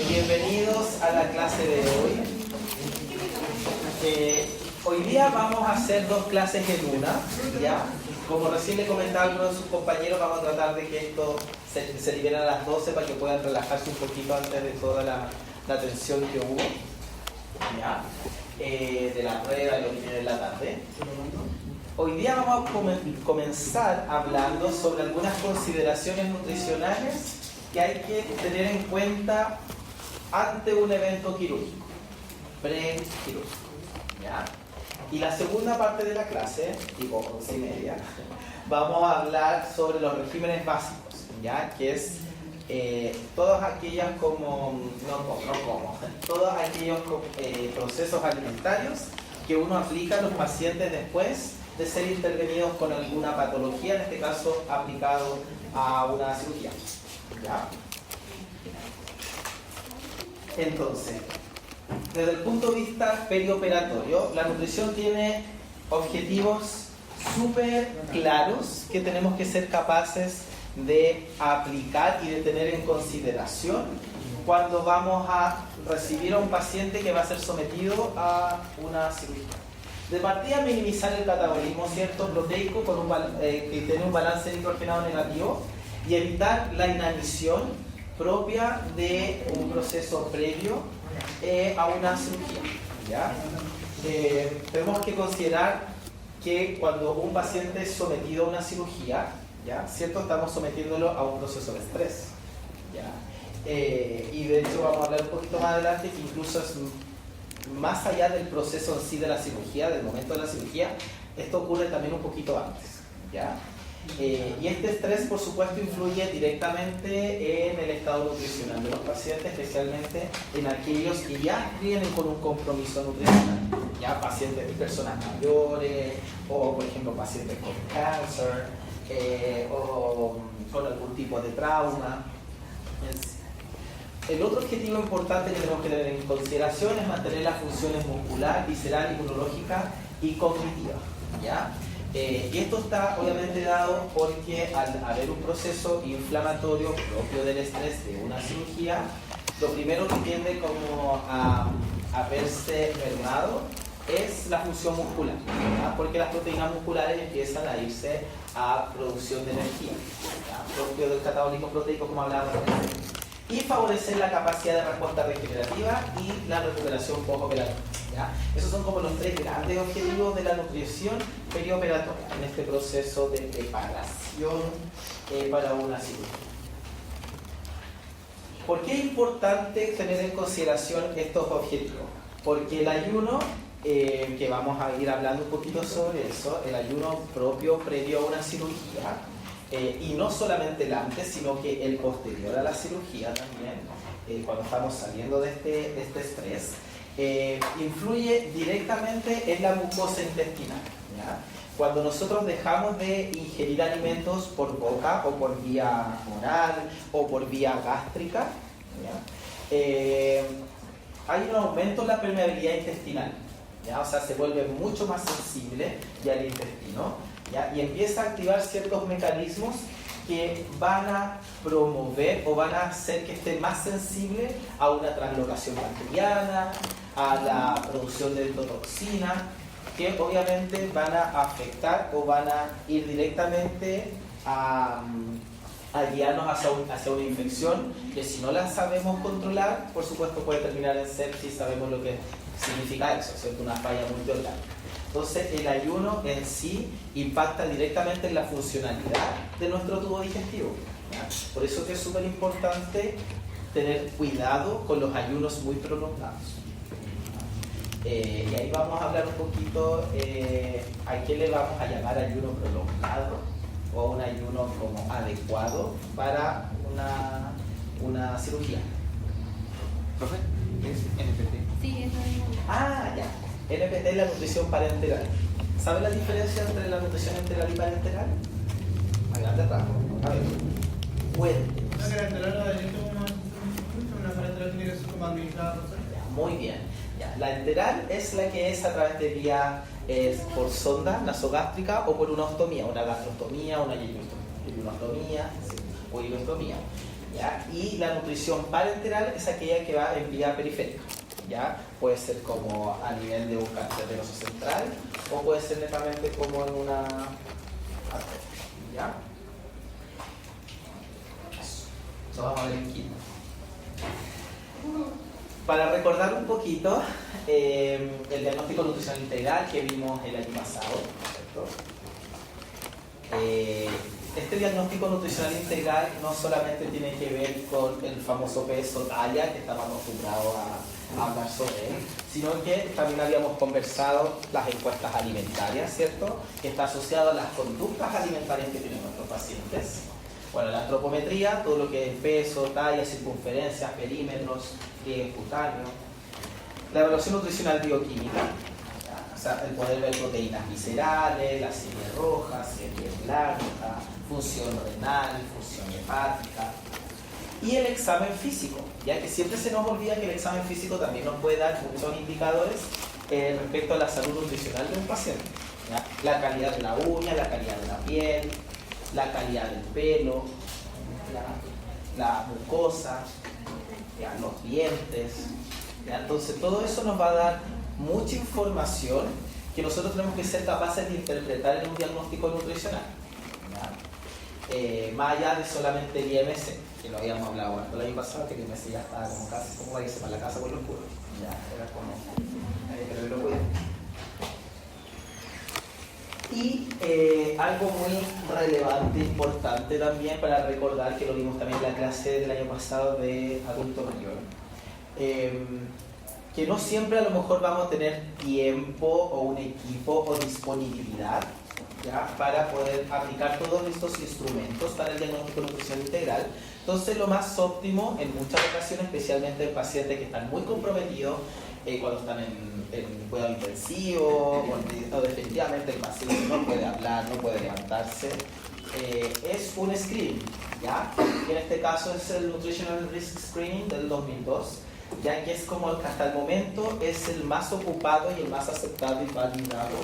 Bienvenidos a la clase de hoy. Hoy día vamos a hacer dos clases en una, ¿ya? Como recién le comentaba a algunos de sus compañeros, vamos a tratar de que esto se libere a las 12 para que puedan relajarse un poquito antes de toda la tensión que hubo, ¿ya? De la prueba y lo que viene en la tarde. Hoy día vamos a comenzar hablando sobre algunas consideraciones nutricionales que hay que tener en cuenta ante un evento quirúrgico, prequirúrgico, ¿ya? Y la segunda parte de la clase, tipo 11:30, vamos a hablar sobre los regímenes básicos, ¿ya? Que es todos aquellos todos aquellos procesos alimentarios que uno aplica a los pacientes después de ser intervenidos con alguna patología, en este caso aplicado a una cirugía, ¿ya? Entonces, desde el punto de vista perioperatorio, la nutrición tiene objetivos súper claros que tenemos que ser capaces de aplicar y de tener en consideración cuando vamos a recibir a un paciente que va a ser sometido a una cirugía. De partida, minimizar el catabolismo, ¿cierto?, proteico con que tiene un balance nitrogenado negativo y evitar la inanición propia de un proceso previo a una cirugía, ¿ya? Tenemos que considerar que cuando un paciente es sometido a una cirugía, ¿ya?, ¿cierto?, estamos sometiéndolo a un proceso de estrés, ¿ya? Y de hecho vamos a hablar un poquito más adelante que incluso es más allá del proceso en sí de la cirugía, del momento de la cirugía, esto ocurre también un poquito antes, ¿ya? Y este estrés, por supuesto, influye directamente en el estado nutricional de los pacientes, especialmente en aquellos que ya vienen con un compromiso nutricional, ya pacientes de personas mayores, o por ejemplo pacientes con cáncer, o con algún tipo de trauma. El otro objetivo importante que tenemos que tener en consideración es mantener las funciones muscular, visceral, inmunológica y cognitiva, ¿ya? Y esto está obviamente dado porque al haber un proceso inflamatorio propio del estrés de una cirugía, lo primero que tiende como a verse mermado es la función muscular, ¿ya? Porque las proteínas musculares empiezan a irse a producción de energía, ¿ya?, propio del catabolismo proteico, como hablábamos antes, y favorecer la capacidad de respuesta regenerativa y la recuperación postoperatoria, ¿ya? Esos son como los tres grandes objetivos de la nutrición perioperatoria en este proceso de preparación para una cirugía. ¿Por qué es importante tener en consideración estos objetivos? Porque el ayuno, que vamos a ir hablando un poquito sobre eso, el ayuno propio previo a una cirugía, y no solamente el antes, sino que el posterior a la cirugía también, cuando estamos saliendo de este estrés, influye directamente en la mucosa intestinal, ¿ya? Cuando nosotros dejamos de ingerir alimentos por boca o por vía oral o por vía gástrica, ¿ya?, hay un aumento en la permeabilidad intestinal, ¿ya? O sea, se vuelve mucho más sensible ya el intestino, ¿ya? Y empieza a activar ciertos mecanismos que van a promover o van a hacer que esté más sensible a una translocación bacteriana, a la producción de endotoxina, que obviamente van a afectar o van a ir directamente a guiarnos hacia una infección que, si no la sabemos controlar, por supuesto puede terminar en sepsis. Sabemos lo que significa eso, ¿cierto?, una falla multiorgánica. Entonces, el ayuno en sí impacta directamente en la funcionalidad de nuestro tubo digestivo, ¿ya? Por eso que es súper importante tener cuidado con los ayunos muy prolongados. Y ahí vamos a hablar un poquito a qué le vamos a llamar ayuno prolongado o un ayuno como adecuado para una cirugía. ¿Profe? ¿Es NPT? Sí, eso mismo. Ah, ya. NPT es la nutrición parenteral. ¿Saben la diferencia entre la nutrición enteral y parenteral? A grandes rasgos. A ver. Cuente. Una parenteral la de una parenteral tiene que ser como administrada por ser. Muy bien. Ya. La enteral es la que es a través de vía por sonda nasogástrica o por una ostomía, una gastrostomía, una yeyunostomía. o ileostomía. ¿Ya? Y la nutrición parenteral es aquella que va en vía periférica. ¿Ya? Puede ser como a nivel de un cáncer venoso central o puede ser netamente como en una arteria. ¿Ya? Eso vamos a ver en quinto. Para recordar un poquito el diagnóstico nutricional integral que vimos el año pasado, ¿cierto? Este diagnóstico nutricional integral no solamente tiene que ver con el famoso peso talla que estamos acostumbrados a hablar sobre él, sino que también habíamos conversado las encuestas alimentarias, ¿cierto? Que está asociado a las conductas alimentarias que tienen nuestros pacientes. Bueno, la antropometría, todo lo que es peso, talla, circunferencias, perímetros, pliegues cutáneos. La evaluación nutricional bioquímica, ¿ya? O sea, el poder ver proteínas viscerales, la serie roja, serie blanca, función renal, función hepática. Y el examen físico, ya que siempre se nos olvida que el examen físico también nos puede dar muchos indicadores respecto a la salud nutricional de un paciente, ¿ya? La calidad de la uña, la calidad de la piel, la calidad del pelo, la mucosa, ¿ya? Los dientes, ¿ya? Entonces todo eso nos va a dar mucha información que nosotros tenemos que ser capaces de interpretar en un diagnóstico nutricional, ¿ya? Más allá de solamente el IMC, que lo habíamos hablado el año pasado, que el IMC ya estaba como casi como para irse para la casa por los curos, ya era como pero lo cuidan. Y algo muy relevante, importante también para recordar, que lo vimos también en la clase del año pasado de adulto mayor, que no siempre a lo mejor vamos a tener tiempo o un equipo o disponibilidad, ¿ya? Para poder aplicar todos estos instrumentos para el diagnóstico nutricional integral. Entonces lo más óptimo en muchas ocasiones, especialmente en pacientes que están muy comprometidos, cuando están en cuidado intensivo o definitivamente el paciente no puede hablar, no puede levantarse, es un screening, ¿ya? Y en este caso es el Nutritional Risk Screening del 2002, ya que es como que hasta el momento es el más ocupado y el más aceptado y validado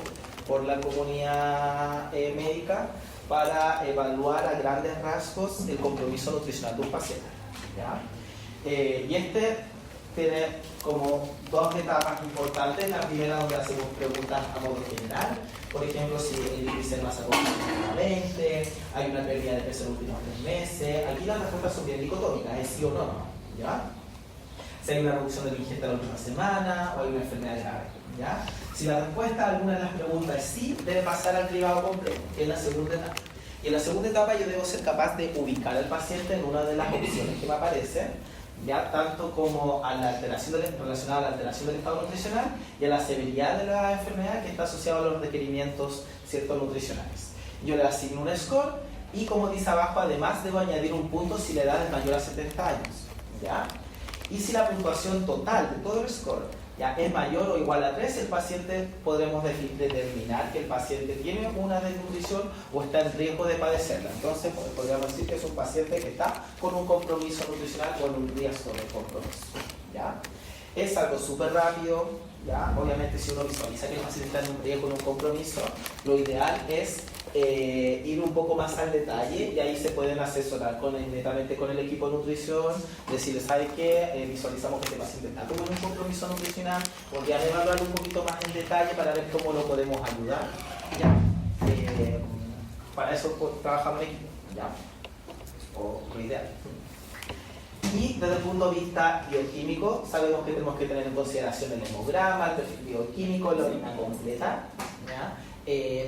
por la comunidad médica para evaluar a grandes rasgos el compromiso nutricional de un paciente, ¿ya? Y este tiene como dos etapas importantes. La primera, donde hacemos preguntas a modo general, por ejemplo, si el índice de masa corporal es 20, hay una pérdida de peso en los últimos 3 meses. Aquí las respuestas son bien dicotómicas, es sí o no, ¿ya? Si hay una reducción de la ingesta en la última semana o hay una enfermedad grave, ¿ya? Si la respuesta a alguna de las preguntas es sí, debe pasar al cribado completo, que es la segunda etapa. Y en la segunda etapa yo debo ser capaz de ubicar al paciente en una de las opciones que me aparecen, ya tanto como a la alteración relacionada a la alteración del estado nutricional y a la severidad de la enfermedad que está asociada a los requerimientos ciertos nutricionales. Yo le asigno un score y, como dice abajo, además debo añadir un punto si la edad es mayor a 70 años, ¿ya? Y si la puntuación total de todo el score ya es mayor o igual a 3, el paciente podremos determinar que el paciente tiene una desnutrición o está en riesgo de padecerla. Entonces podríamos decir que es un paciente que está con un compromiso nutricional o en un riesgo de compromiso, ¿ya? Es algo súper rápido, ¿ya? Obviamente si uno visualiza que el paciente está en un riesgo, en un compromiso, lo ideal es ir un poco más al detalle, y ahí se pueden asesorar netamente con el equipo de nutrición, decirles, ¿sabe qué? Visualizamos que este paciente está con un compromiso nutricional, podrían evaluarlo un poquito más en detalle para ver cómo lo podemos ayudar, ¿ya? Para eso trabajamos en equipo, ¿ya? O lo ideal. Y desde el punto de vista bioquímico, sabemos que tenemos que tener en consideración el hemograma, el perfil bioquímico, la orina completa, ¿ya?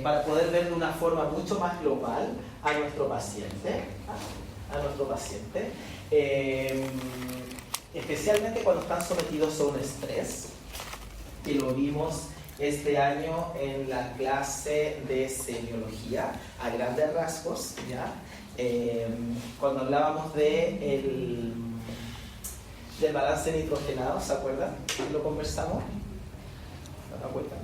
Para poder ver de una forma mucho más global a nuestro paciente, especialmente cuando están sometidos a un estrés, que lo vimos este año en la clase de semiología a grandes rasgos, ¿ya? Cuando hablábamos del balance nitrogenado, ¿se acuerdan? ¿Lo conversamos? ¿No te acuerdas?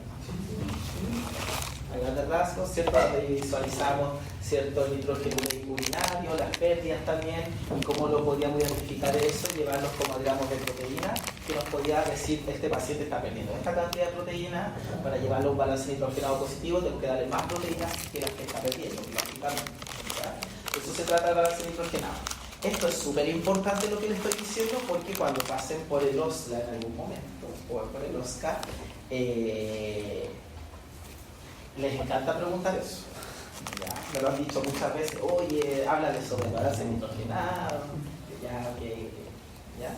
A grandes rasgos, ¿cierto? Donde visualizamos cierto nitrógeno urinario, las pérdidas también, y cómo lo podíamos identificar eso, llevarlos como gramos de proteína, que nos podía decir, este paciente está perdiendo esta cantidad de proteína, para llevarlo a un balance nitrogenado positivo, tenemos que darle más proteínas que las que está perdiendo, lógicamente, ¿ya? Entonces eso se trata de darse nitrogenado. Esto es súper importante lo que les estoy diciendo porque cuando pasen por el OSLA en algún momento, o por el OSCA, les encanta preguntar eso. ¿Ya? Me lo han dicho muchas veces, oye, háblale sobre el balance nitrogenado, ya, okay, ¿ya?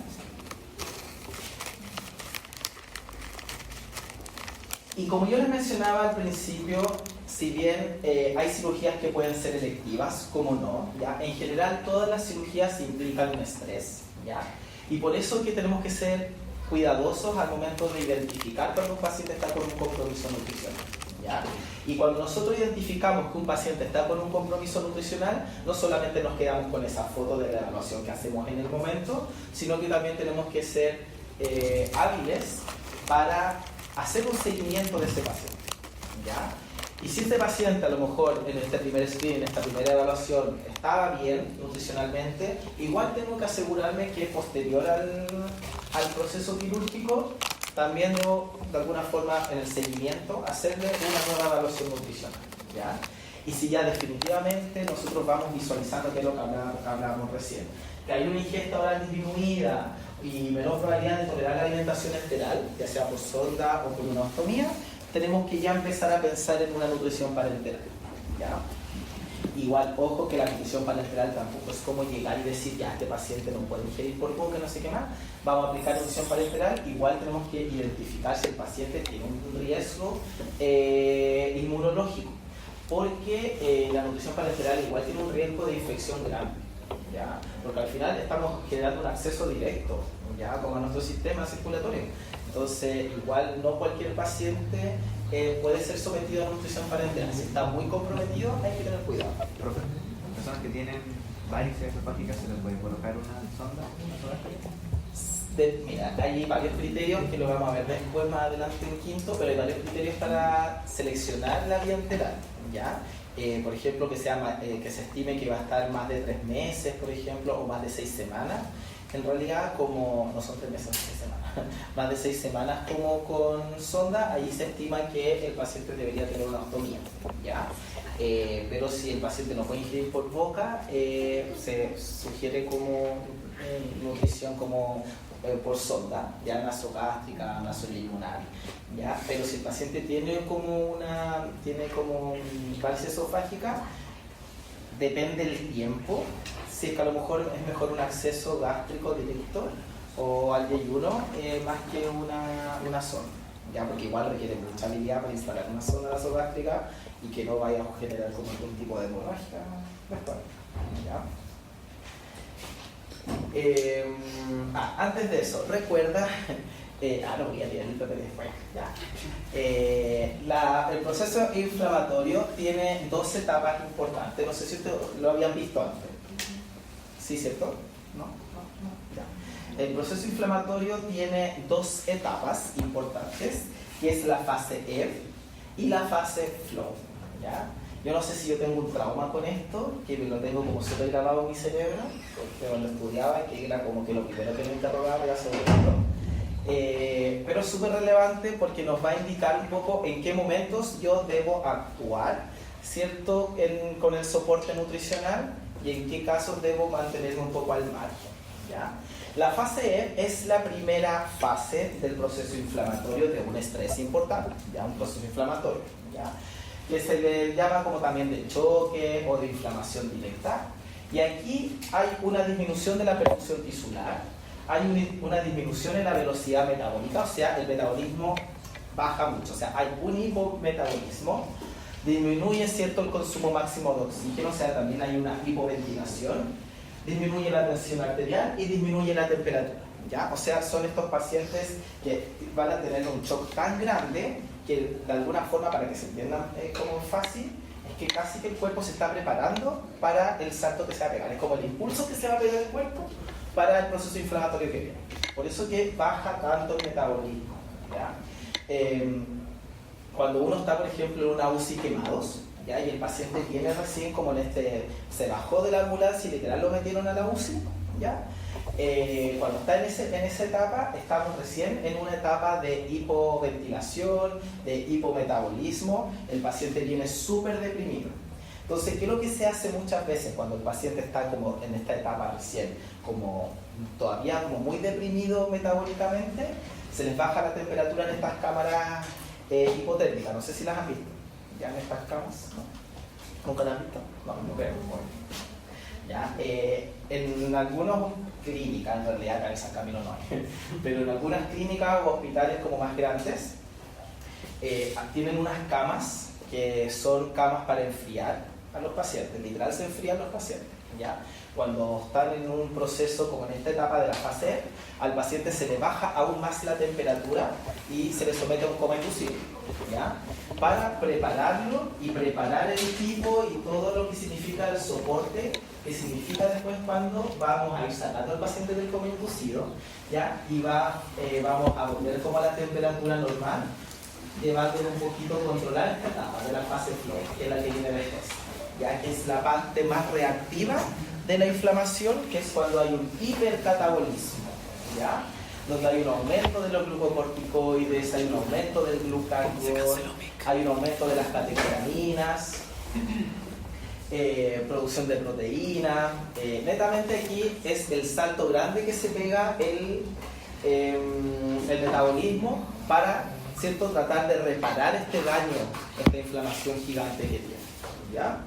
Y como yo les mencionaba al principio, si bien hay cirugías que pueden ser electivas, como no, ¿ya? En general todas las cirugías implican un estrés, ¿ya? Y por eso que tenemos que ser cuidadosos al momento de identificar cuando un paciente está con un compromiso nutricional, ¿ya? Y cuando nosotros identificamos que un paciente está con un compromiso nutricional, no solamente nos quedamos con esa foto de la evaluación que hacemos en el momento, sino que también tenemos que ser hábiles para hacer un seguimiento de ese paciente, ¿ya? Y si este paciente a lo mejor en este primer screen, en esta primera evaluación, estaba bien nutricionalmente, igual tengo que asegurarme que posterior al proceso quirúrgico también debo de alguna forma en el seguimiento hacerle una nueva evaluación nutricional, ¿ya? Y si ya definitivamente nosotros vamos visualizando que es lo que hablábamos recién, que hay una ingesta oral disminuida y menor probabilidad de tolerar la alimentación enteral, ya sea por sonda o por una ostomía, tenemos que ya empezar a pensar en una nutrición parenteral, ¿ya? Igual, ojo que la nutrición parenteral tampoco es como llegar y decir, ya, este paciente no puede ingerir por boca, no sé qué más, vamos a aplicar nutrición parenteral. Igual tenemos que identificar si el paciente tiene un riesgo inmunológico, porque la nutrición parenteral igual tiene un riesgo de infección grave, ¿ya? Porque al final estamos generando un acceso directo, ¿ya? Como a nuestro sistema circulatorio. Entonces, igual no cualquier paciente puede ser sometido a nutrición parenteral. Si está muy comprometido, hay que tener cuidado. Profe, personas que tienen varices esofágicas, ¿se les puede colocar una sonda? Mira, hay varios criterios que lo vamos a ver después más adelante en quinto, pero hay varios criterios para seleccionar la vía enteral, ¿ya? Por ejemplo, que se estime que va a estar más de 3 meses, por ejemplo, o más de 6 semanas. En realidad, como no son 3 meses, son 6 semanas, más de 6 semanas como con sonda, ahí se estima que el paciente debería tener una ostomía, ¿ya? Pero si el paciente no puede ingerir por boca, se sugiere como nutrición como por sonda, ya nasogástrica, nasoyeyunal, ¿ya? Pero si el paciente tiene como varices esofágica, depende del tiempo, si es que a lo mejor es mejor un acceso gástrico directo o al yeyuno más que una sonda, ¿ya? Porque igual requiere mucha habilidad para instalar una sonda nasogástrica y que no vaya a generar como algún tipo de hemorragia después, ¿ya? Antes de eso, recuerda, no voy a tirar el PP después, ya. El proceso inflamatorio tiene 2 etapas importantes, no sé si ustedes lo habían visto antes. ¿Sí, cierto? ¿No? Ya. El proceso inflamatorio tiene 2 etapas importantes, que es la fase EV y la fase FLOW, ¿ya? Yo no sé si yo tengo un trauma con esto, que me lo tengo como súper grabado en mi cerebro, porque cuando estudiaba, que era como que lo primero que me interrogaba era sobre esto. Pero es súper relevante porque nos va a indicar un poco en qué momentos yo debo actuar, ¿cierto? Con el soporte nutricional y en qué casos debo mantenerme un poco al margen, ¿ya? La fase E es la primera fase del proceso inflamatorio de un estrés importante, ¿ya? Un proceso inflamatorio, ¿ya? Que se le llama como también de choque o de inflamación directa. Y aquí hay una disminución de la perfusión tisular, hay una disminución en la velocidad metabólica, o sea, el metabolismo baja mucho, o sea, hay un hipometabolismo, disminuye, ¿cierto?, el consumo máximo de oxígeno, o sea, también hay una hipoventilación, disminuye la tensión arterial y disminuye la temperatura, ¿ya? O sea, son estos pacientes que van a tener un shock tan grande que de alguna forma, para que se entiendan como fácil, es que casi que el cuerpo se está preparando para el salto que se va a pegar. Es como el impulso que se va a pegar el cuerpo para el proceso inflamatorio que viene. Por eso que baja tanto el metabolismo, ¿ya? Cuando uno está, por ejemplo, en una UCI quemados, ¿ya? Y el paciente viene recién como se bajó de la ambulancia y literal lo metieron a la UCI, ¿ya? Cuando está en esa etapa, estamos recién en una etapa de hipoventilación, de hipometabolismo, el paciente viene súper deprimido. Entonces, ¿qué es lo que se hace muchas veces cuando el paciente está como en esta etapa recién, como todavía como muy deprimido metabólicamente? Se les baja la temperatura en estas cámaras hipotérmicas, no sé si las han visto, ya en estas camas, ¿no? ¿Nunca las han visto? No, no creo. ¿Ya? En algunas clínicas, en realidad acá en San Camilo no hay, pero en algunas clínicas o hospitales como más grandes, tienen unas camas que son camas para enfriar a los pacientes, literal se enfrían los pacientes, ¿ya? Cuando están en un proceso como en esta etapa de la fase E, al paciente se le baja aún más la temperatura y se le somete a un coma inducido, ¿ya? Para prepararlo y preparar el equipo y todo lo que significa el soporte, que significa después cuando vamos a ir sacando al paciente del coma inducido, ¿ya? Y vamos a volver como a la temperatura normal, llevándolo un poquito controlar esta etapa de la fase flow, que es la que viene después, ya que es la parte más reactiva de la inflamación, que es cuando hay un hipercatabolismo, ¿ya? Donde hay un aumento de los glucocorticoides, hay un aumento del glucagón, hay un aumento de las catecolaminas, producción de proteína. Netamente aquí es el salto grande que se pega el metabolismo para, ¿cierto?, tratar de reparar este daño, esta inflamación gigante que tiene, ¿ya?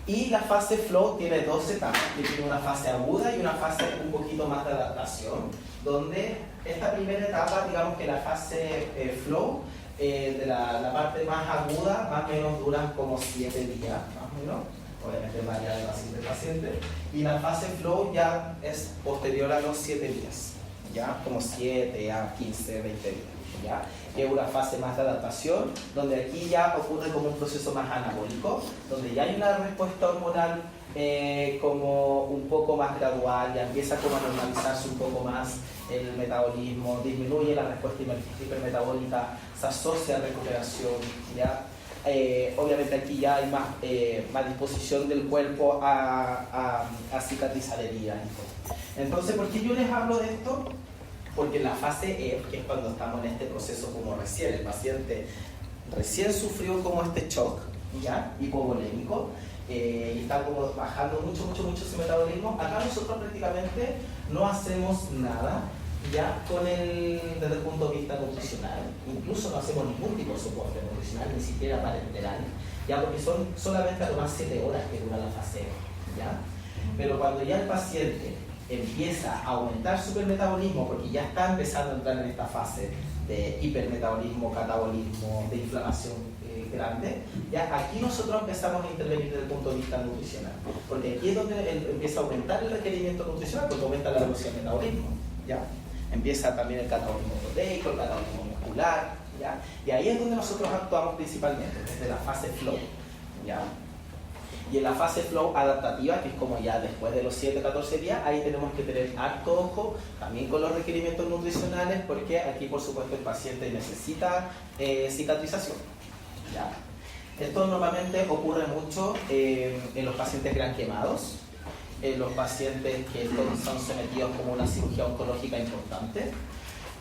Y la fase flow tiene dos etapas, que tiene una fase aguda y una fase un poquito más de adaptación, donde esta primera etapa, digamos que la fase flow, de la parte más aguda, más o menos dura como 7 días, más o menos, obviamente varía de paciente a paciente, y la fase flow ya es posterior a los 7 días, ya como 7 a 15, 20 días. ¿Ya? Que es una fase más de adaptación, donde aquí ya ocurre como un proceso más anabólico, donde ya hay una respuesta hormonal como un poco más gradual, ya empieza como a normalizarse un poco más el metabolismo, disminuye la respuesta hipermetabólica, se asocia a recuperación, ¿ya? Obviamente aquí ya hay más disposición del cuerpo a cicatrizar heridas y todo. Entonces, ¿por qué yo les hablo de esto? Porque en la fase E, que es cuando estamos en este proceso como recién, el paciente recién sufrió como este shock, ¿ya?, hipovolémico, y está como bajando mucho su metabolismo. Acá nosotros prácticamente no hacemos nada, ya, desde el punto de vista nutricional, incluso no hacemos ningún tipo de soporte nutricional, ni siquiera parenteral, ya, porque son solamente a tomar 7 horas que dura la fase E, ¿ya? Pero cuando ya el paciente empieza a aumentar su hipermetabolismo, porque ya está empezando a entrar en esta fase de hipermetabolismo, catabolismo, de inflamación grande, ya aquí nosotros empezamos a intervenir desde el punto de vista nutricional, porque aquí es donde empieza a aumentar el requerimiento nutricional, porque aumenta la velocidad del metabolismo, ¿ya? Empieza también el catabolismo proteico, el catabolismo muscular, ¿ya? Y ahí es donde nosotros actuamos principalmente, desde la fase flow, ¿ya? Y en la fase flow adaptativa, que es como ya después de los 7-14 días, ahí tenemos que tener harto ojo también con los requerimientos nutricionales, porque aquí por supuesto el paciente necesita cicatrización, ¿ya? Esto normalmente ocurre mucho en los pacientes gran quemados, en los pacientes que son sometidos como una cirugía oncológica importante,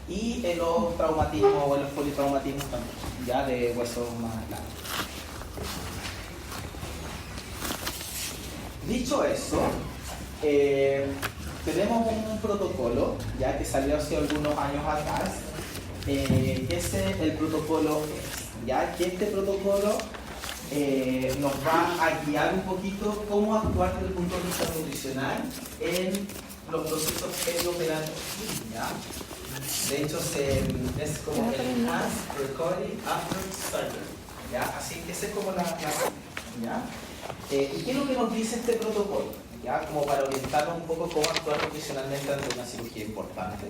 y en los traumatismos o en los politraumatismos también, ya de huesos más largos. Dicho eso, tenemos un protocolo ya que salió hace algunos años atrás, que es el protocolo EX, ya que este protocolo nos va a guiar un poquito cómo actuar desde el punto de vista nutricional en los procesos perioperatorios, ¿ya? De hecho, es como el Enhanced Recovery After Surgery, ¿ya? Así que esa es como la ¿ya? ¿Y qué es lo que nos dice este protocolo? ¿Ya? Como para orientarnos un poco cómo actuar nutricionalmente ante una cirugía importante,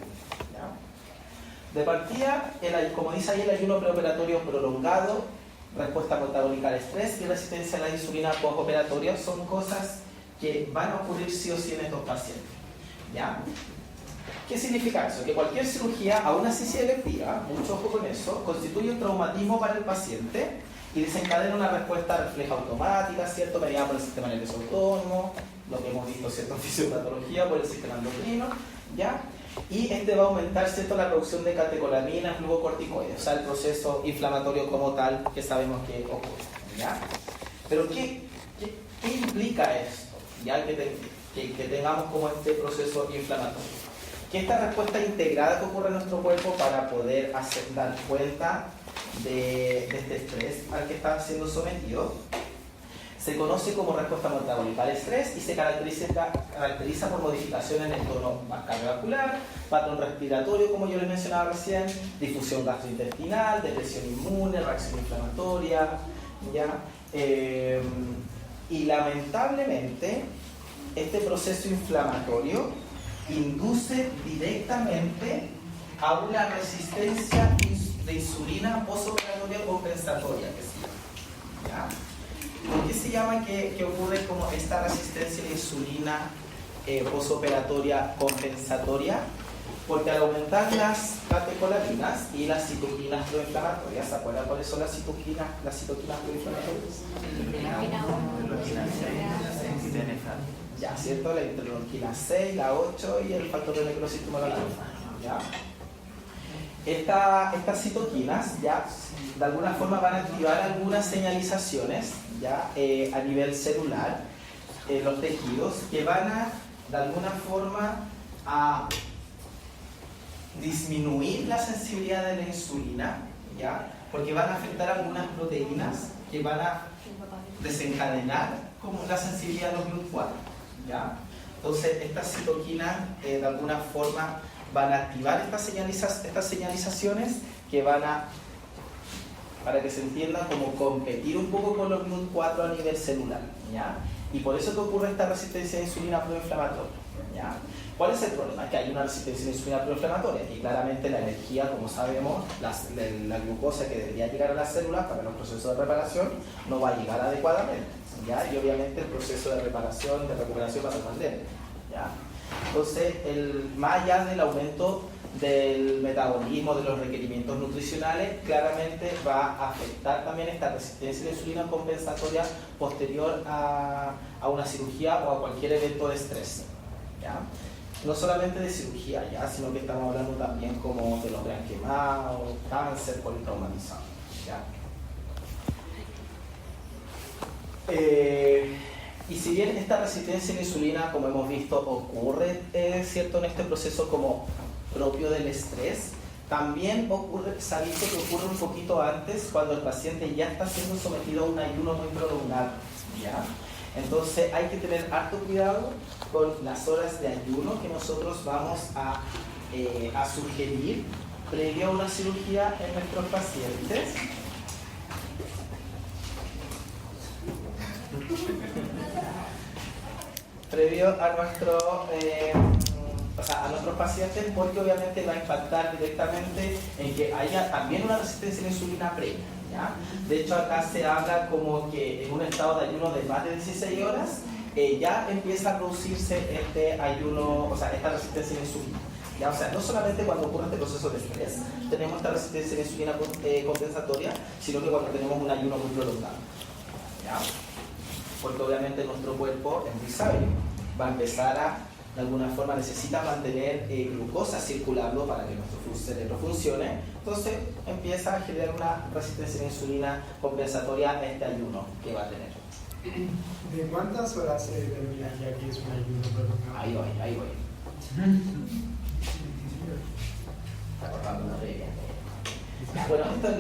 ¿ya? De partida, como dice ahí, el ayuno preoperatorio prolongado, respuesta metabólica al estrés y resistencia a la insulina postoperatoria son cosas que van a ocurrir sí o sí en estos pacientes, ¿ya? ¿Qué significa eso? Que cualquier cirugía, aún así sea electiva, mucho ojo con eso, constituye un traumatismo para el paciente y desencadena una respuesta refleja automática, ¿cierto?, mediada por el sistema nervioso autónomo, lo que hemos visto, ¿cierto?, en fisiopatología, por el sistema endocrino, ¿ya? Y este va a aumentar, ¿cierto?, la producción de catecolaminas, glucocorticoides, o sea, el proceso inflamatorio como tal que sabemos que ocurre, ¿ya? Pero ¿qué ¿Qué implica esto? Ya que tengamos como este proceso inflamatorio. Que esta respuesta integrada que ocurre en nuestro cuerpo para poder dar cuenta de este estrés al que está siendo sometido se conoce como respuesta metabólica al estrés y se caracteriza por modificaciones en el tono cardiovascular, patrón respiratorio, como yo les mencionaba recién, difusión gastrointestinal, depresión inmune, reacción inflamatoria, ¿ya? Y lamentablemente este proceso inflamatorio induce directamente a una resistencia de insulina postoperatoria compensatoria, que se llama, ¿ya? ¿Por qué se llama que ocurre como esta resistencia de insulina postoperatoria compensatoria? Porque al aumentar las catecolaminas y las citoquinas proinflamatorias, ¿se acuerdan cuáles son las citoquinas proinflamatorias? Ya, ¿cierto? La interleuquina 6, la 8 y el factor de necrosis tumoral alfa, ¿ya? Estas citoquinas ya de alguna forma van a activar algunas señalizaciones ya a nivel celular en los tejidos que van a de alguna forma a disminuir la sensibilidad de la insulina, ¿ya? Porque van a afectar algunas proteínas que van a desencadenar como la sensibilidad de los GLUT4, ¿ya? Entonces estas citoquinas de alguna forma van a activar estas señalizaciones que van a, para que se entienda, como competir un poco con los GLUT4 a nivel celular, ¿ya? Y por eso que ocurre esta resistencia a insulina proinflamatoria, ¿ya? ¿Cuál es el problema? Que hay una resistencia a insulina proinflamatoria y claramente la energía, como sabemos, la glucosa que debería llegar a las células para los procesos de reparación no va a llegar adecuadamente, ¿ya? Y obviamente el proceso de reparación, de recuperación va a ser más lento, ¿ya? Entonces, más allá del aumento del metabolismo, de los requerimientos nutricionales, claramente va a afectar también esta resistencia de insulina compensatoria posterior a una cirugía o a cualquier evento de estrés, ¿ya? No solamente de cirugía, ¿ya? Sino que estamos hablando también como de los gran quemados, cáncer, politraumatizado, ¿ya? Y si bien esta resistencia a la insulina, como hemos visto, ocurre, ¿cierto?, en este proceso como propio del estrés, también ocurre, se ha visto que ocurre un poquito antes cuando el paciente ya está siendo sometido a un ayuno muy prolongado, ¿ya? Entonces hay que tener harto cuidado con las horas de ayuno que nosotros vamos a sugerir previo a una cirugía en nuestros pacientes. Previo a a nuestros pacientes, porque obviamente va a impactar directamente en que haya también una resistencia a la insulina previa, ¿ya? De hecho, acá se habla como que en un estado de ayuno de más de 16 horas ya empieza a producirse este ayuno, o sea, esta resistencia a la insulina, ¿ya? O sea, no solamente cuando ocurre este proceso de estrés tenemos esta resistencia a la insulina compensatoria, sino que cuando tenemos un ayuno muy prolongado, ¿ya? Porque obviamente nuestro cuerpo es muy sabio, va a empezar a, de alguna forma, necesita mantener glucosa circulando para que nuestro cerebro funcione. Entonces empieza a generar una resistencia a la insulina compensatoria a este ayuno que va a tener. ¿De cuántas horas se determina ya que es un ayuno prolongado? Ahí voy. Está cortando una previa. Bueno, esto es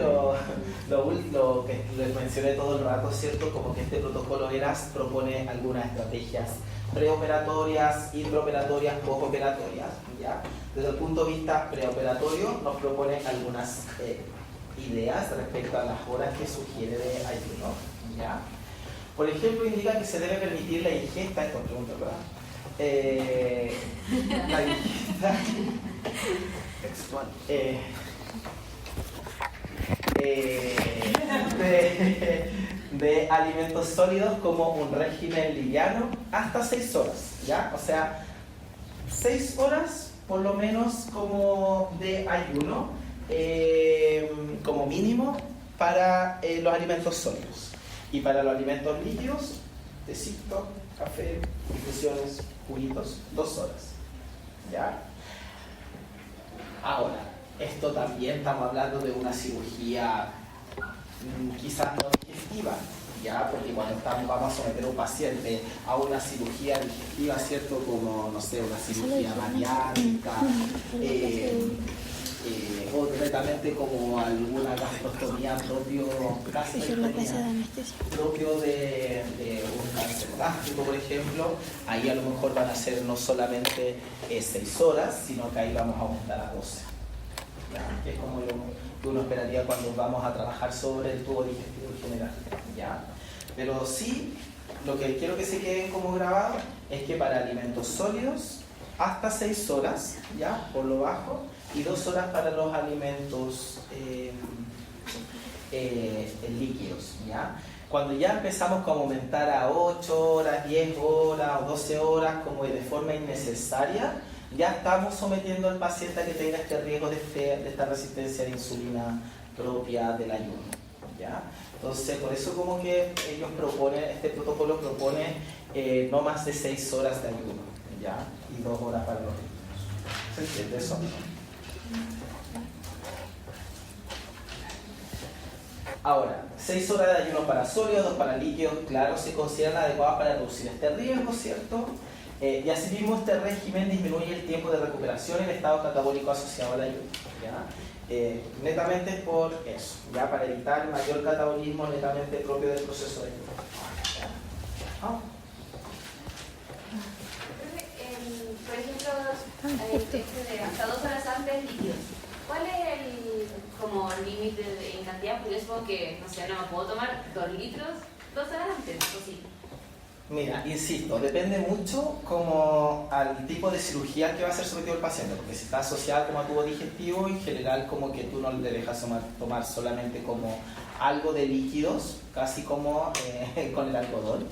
lo que les mencioné todo el rato, ¿cierto? Como que este protocolo ERAS propone algunas estrategias preoperatorias, intraoperatorias, postoperatorias, ¿ya? Desde el punto de vista preoperatorio nos propone algunas ideas respecto a las horas que sugiere de ayuno, ¿ya? Por ejemplo, indica que se debe permitir la ingesta, esto pregunta, ¿verdad? La ingesta textual. De alimentos sólidos como un régimen liviano hasta 6 horas, ¿ya? O sea, 6 horas por lo menos como de ayuno, como mínimo para los alimentos sólidos. Y para los alimentos líquidos, tecito, café, infusiones, juguitos, 2 horas, ¿ya? Ahora, esto también estamos hablando de una cirugía quizás no digestiva, ¿ya? Porque cuando vamos a someter a un paciente a una cirugía digestiva, ¿cierto? Como, no sé, una cirugía bariátrica, o directamente como alguna gastrostomía propio de un cáncer gástrico, por ejemplo, ahí a lo mejor van a ser no solamente 6 horas, sino que ahí vamos a aumentar a 12. ¿Ya? Que es como lo que uno esperaría cuando vamos a trabajar sobre el tubo digestivo en general. ¿Ya? Pero sí, lo que quiero que se queden como grabado es que para alimentos sólidos, hasta 6 horas, ¿ya? Por lo bajo, y 2 horas para los alimentos líquidos, ¿ya? Cuando ya empezamos como a aumentar a 8 horas, 10 horas o 12 horas como de forma innecesaria, ya estamos sometiendo al paciente a que tenga este riesgo de esta resistencia de insulina propia del ayuno, ¿ya? Entonces, por eso como que ellos proponen, este protocolo propone no más de 6 horas de ayuno, ¿ya? Y 2 horas para los líquidos. ¿Se entiende eso? Ahora, 6 horas de ayuno para sólidos, 2 para líquidos, claro, se consideran adecuadas para reducir este riesgo, ¿cierto? Y asimismo, este régimen disminuye el tiempo de recuperación y el estado catabólico asociado al ayuno, ¿ya? Netamente es por eso, ¿ya? Para evitar el mayor catabolismo netamente propio del proceso de ayuno. ¿Ya? ¿Ah? Por ejemplo, de hasta 2 horas antes líquidos. ¿Cuál es el límite en cantidad? Porque yo supongo que, no sé, no me puedo tomar 2 litros 2 horas antes, ¿o sí? Mira, insisto, depende mucho como al tipo de cirugía que va a ser sometido el paciente, porque si está asociado como a tubo digestivo, en general como que tú no le dejas tomar solamente como algo de líquidos, casi como con el algodón,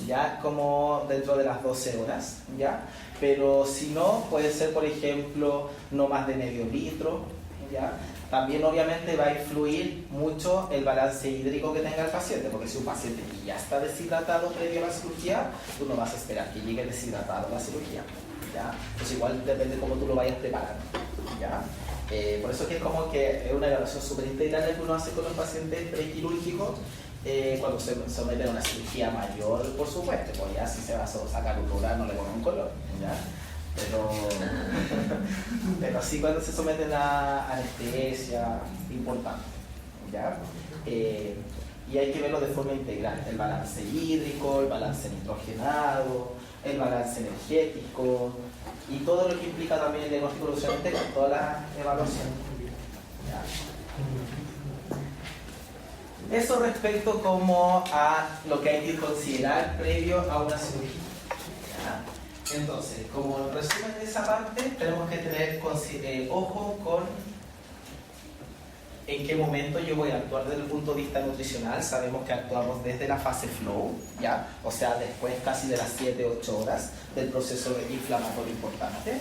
ya como dentro de las 12 horas, ya. Pero si no, puede ser, por ejemplo, no más de medio litro, ¿ya? También obviamente va a influir mucho el balance hídrico que tenga el paciente, porque si un paciente ya está deshidratado previo a la cirugía, tú no vas a esperar que llegue deshidratado a la cirugía, ¿ya? Pues igual depende cómo tú lo vayas preparando, ¿ya? Por eso es que es como que es una evaluación súper integral que uno hace con los pacientes prequirúrgicos cuando se someten a una cirugía mayor, por supuesto, pues ya si se va a sacar un lugar no le pone un color, ¿ya? Pero sí cuando se someten a anestesia, importante, ¿ya? Y hay que verlo de forma integral, el balance hídrico, el balance nitrogenado, el balance energético y todo lo que implica también el diagnóstico evolucionante con todas las evaluaciones, ¿ya? Eso respecto como a lo que hay que considerar previo a una cirugía, ¿ya? Entonces, como resumen de esa parte, tenemos que tener ojo con en qué momento yo voy a actuar desde el punto de vista nutricional. Sabemos que actuamos desde la fase flow, ¿ya? O sea, después casi de las 7-8 horas del proceso inflamatorio importante.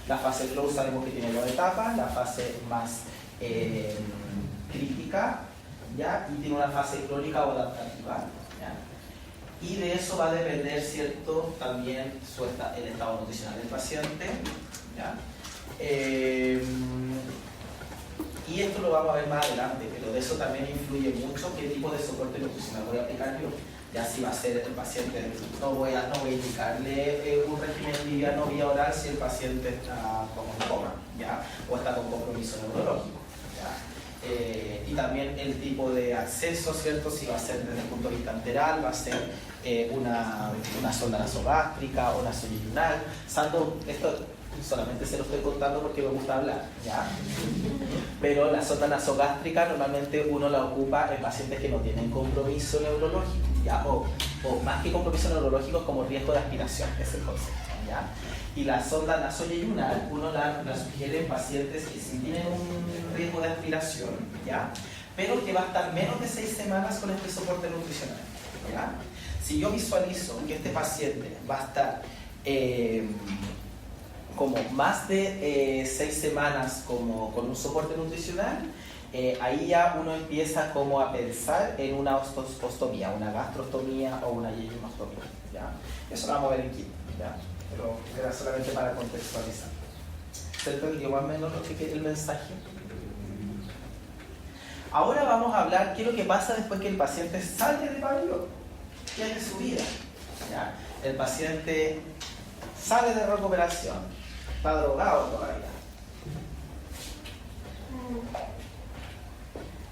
La fase flow sabemos que tiene 2 etapas, la fase más crítica, ¿ya? Y tiene una fase crónica o adaptativa, ¿ya? Y de eso va a depender, ¿cierto?, también el estado nutricional del paciente, ¿ya? Y esto lo vamos a ver más adelante, pero de eso también influye mucho qué tipo de soporte nutricional voy a aplicar yo. Ya si va a ser el paciente, no voy a indicarle un régimen liviano vía oral si el paciente está como en coma, ¿ya? O está con compromiso neurológico, ¿ya? Y también el tipo de acceso, ¿cierto? Si va a ser desde el punto de vista enteral, va a ser una sonda nasogástrica o nasoyunal. Esto solamente se lo estoy contando porque me gusta hablar, ¿ya? Pero la sonda nasogástrica normalmente uno la ocupa en pacientes que no tienen compromiso neurológico, ¿ya? O más que compromiso neurológico, como riesgo de aspiración, es el concepto, ¿ya? Y la sonda nasoyunal uno la sugiere en pacientes que sí tienen un riesgo de aspiración, ¿ya? Pero que va a estar menos de 6 semanas con este soporte nutricional, ¿ya? Si yo visualizo que este paciente va a estar como más de 6 semanas como con un soporte nutricional, ahí ya uno empieza como a pensar en una ostomía, una gastrostomía o una yeyonostomía, ¿ya? Eso lo vamos a ver en quinto, ¿ya? Pero era solamente para contextualizar. ¿Se entendió más o menos el mensaje? Ahora vamos a hablar qué es lo que pasa después que el paciente sale de pabellón, qué es su vida. ¿Ya? El paciente sale de recuperación, está drogado todavía.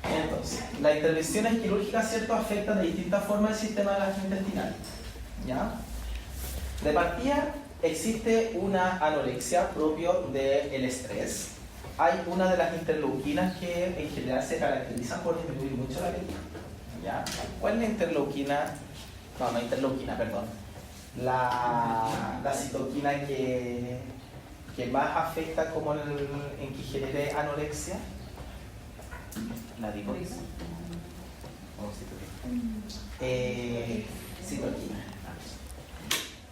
Entonces, las intervenciones quirúrgicas, ¿cierto?, afectan de distintas formas el sistema gastrointestinal. ¿Ya? De partida, existe una anorexia propio del estrés. Hay una de las interleuquinas que en general se caracterizan por disminuir mucho el apetito. ¿Ya? ¿Cuál es la interleuquina? No interleuquina, perdón. La citoquina que más afecta como en que genere anorexia. La dicotina. Citoquina.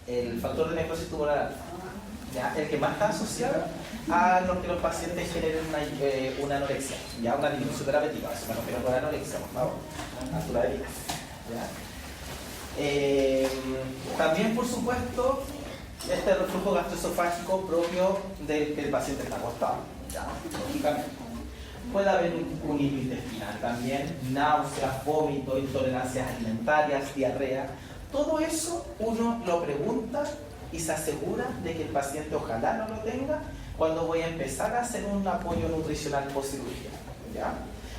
El factor de necrosis tumoral alfa. ¿Ya? El que más está asociado a lo que los pacientes generen una anorexia, ya una disminución del apetito. Eso me refiero con anorexia, por favor. Altura de vida. También, por supuesto, este reflujo gastroesofágico propio del que el paciente está acostado. ¿Ya? Lógicamente. Puede haber un hilo intestinal también, náuseas, vómitos, intolerancias alimentarias, diarrea. Todo eso uno lo pregunta y se asegura de que el paciente ojalá no lo tenga cuando voy a empezar a hacer un apoyo nutricional post cirugía. ¿Ya?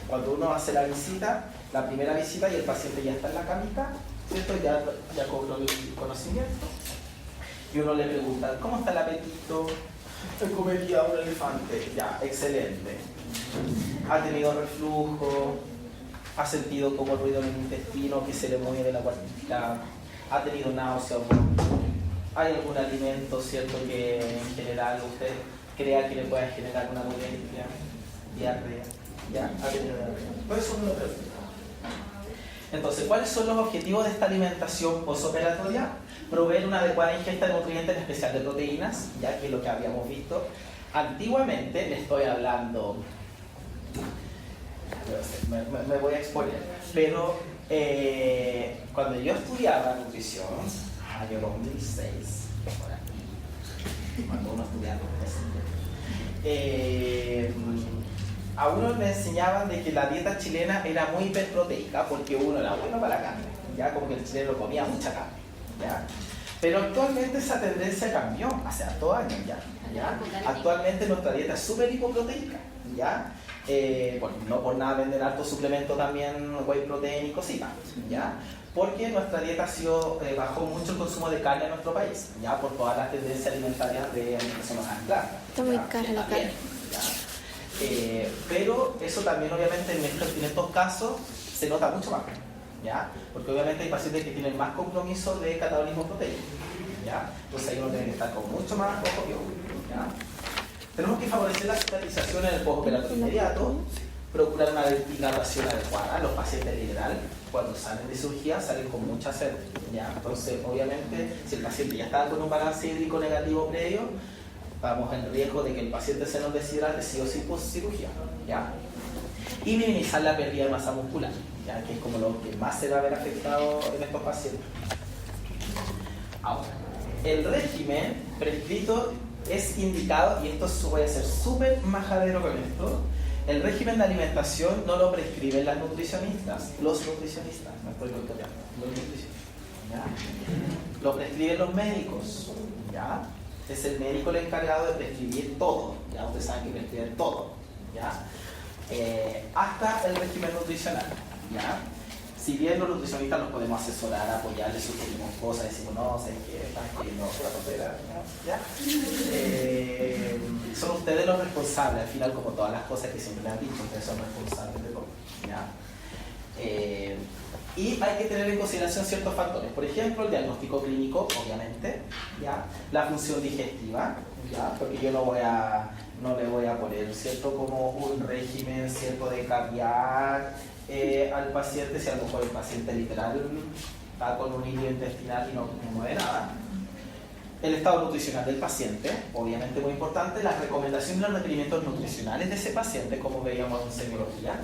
Cuando uno hace la visita, la primera visita y el paciente ya está en la camita, ¿cierto? Ya cobró el conocimiento y uno le pregunta, ¿cómo está el apetito? He comería un elefante. Ya, excelente. ¿Ha tenido reflujo? ¿Ha sentido como ruido en el intestino que se le mueve la cuartilla? ¿Ha tenido náuseas? ¿Hay algún alimento, cierto, que en general usted crea que le pueda generar una molestia, diarrea? ¿Ya? ¿Ha tenido diarrea? Por eso uno lo pregunta. Entonces, ¿cuáles son los objetivos de esta alimentación postoperatoria? Proveer una adecuada ingesta de nutrientes, en especial de proteínas, ya que es lo que habíamos visto. Antiguamente, le estoy hablando, me voy a exponer, pero cuando yo estudiaba nutrición, año 2006, por aquí, cuando uno estudiaba a uno le enseñaban de que la dieta chilena era muy hiperproteica porque uno era bueno para la carne, ya como que el chileno comía mucha carne, ¿ya? Pero actualmente esa tendencia cambió, hace hartos años ya. Actualmente nuestra dieta es súper hipoproteica, ¿ya? Bueno, no por nada venden alto suplemento también whey protein y cositas, ¿ya? Porque nuestra dieta ha sido, bajó mucho el consumo de carne en nuestro país, ¿ya? Por todas las tendencias alimentarias de alimentación anclada. Está muy cara la carne. Pero eso también obviamente en estos casos se nota mucho más, ¿ya? Porque obviamente hay pacientes que tienen más compromiso de catabolismo proteico, ¿ya? Entonces ahí uno tiene que estar con mucho más ojo y ojo, ¿ya? Tenemos que favorecer la cicatrización en el postoperatorio inmediato, procurar una hidratación adecuada. Los pacientes en general, cuando salen de cirugía, salen con mucha sed, ¿ya? Entonces, obviamente, si el paciente ya está con un balance hídrico negativo previo, vamos en riesgo de que el paciente se nos deshidrate sí o sí post cirugía, ¿ya? Y minimizar la pérdida de masa muscular, ¿ya? Que es como lo que más se va a ver afectado en estos pacientes. Ahora, el régimen prescrito es indicado, y esto voy a ser súper majadero con esto, el régimen de alimentación no lo prescriben las nutricionistas, los nutricionistas, no estoy contando, los nutricionistas, ¿ya? Lo prescriben los médicos, ¿ya? Es el médico el encargado de prescribir todo, ya ustedes saben que prescriben todo, ¿ya? Hasta el régimen nutricional, ¿ya? Si bien los nutricionistas los podemos asesorar, apoyarles, sugerimos cosas, decimos, no, sé que están escribiendo pura tontería, ¿ya? Son ustedes los responsables, al final, como todas las cosas que siempre les han dicho, ustedes son responsables de todo, ¿ya? Y hay que tener en consideración ciertos factores, por ejemplo, el diagnóstico clínico, obviamente, ¿ya? La función digestiva, ¿ya? Porque yo no le voy a poner, ¿cierto?, como un régimen, ¿cierto?, de caviar al paciente, si a lo mejor el paciente literal está con un hilo intestinal y no mueve nada. El estado nutricional del paciente, obviamente muy importante, las recomendaciones y los requerimientos nutricionales de ese paciente, como veíamos en semiología,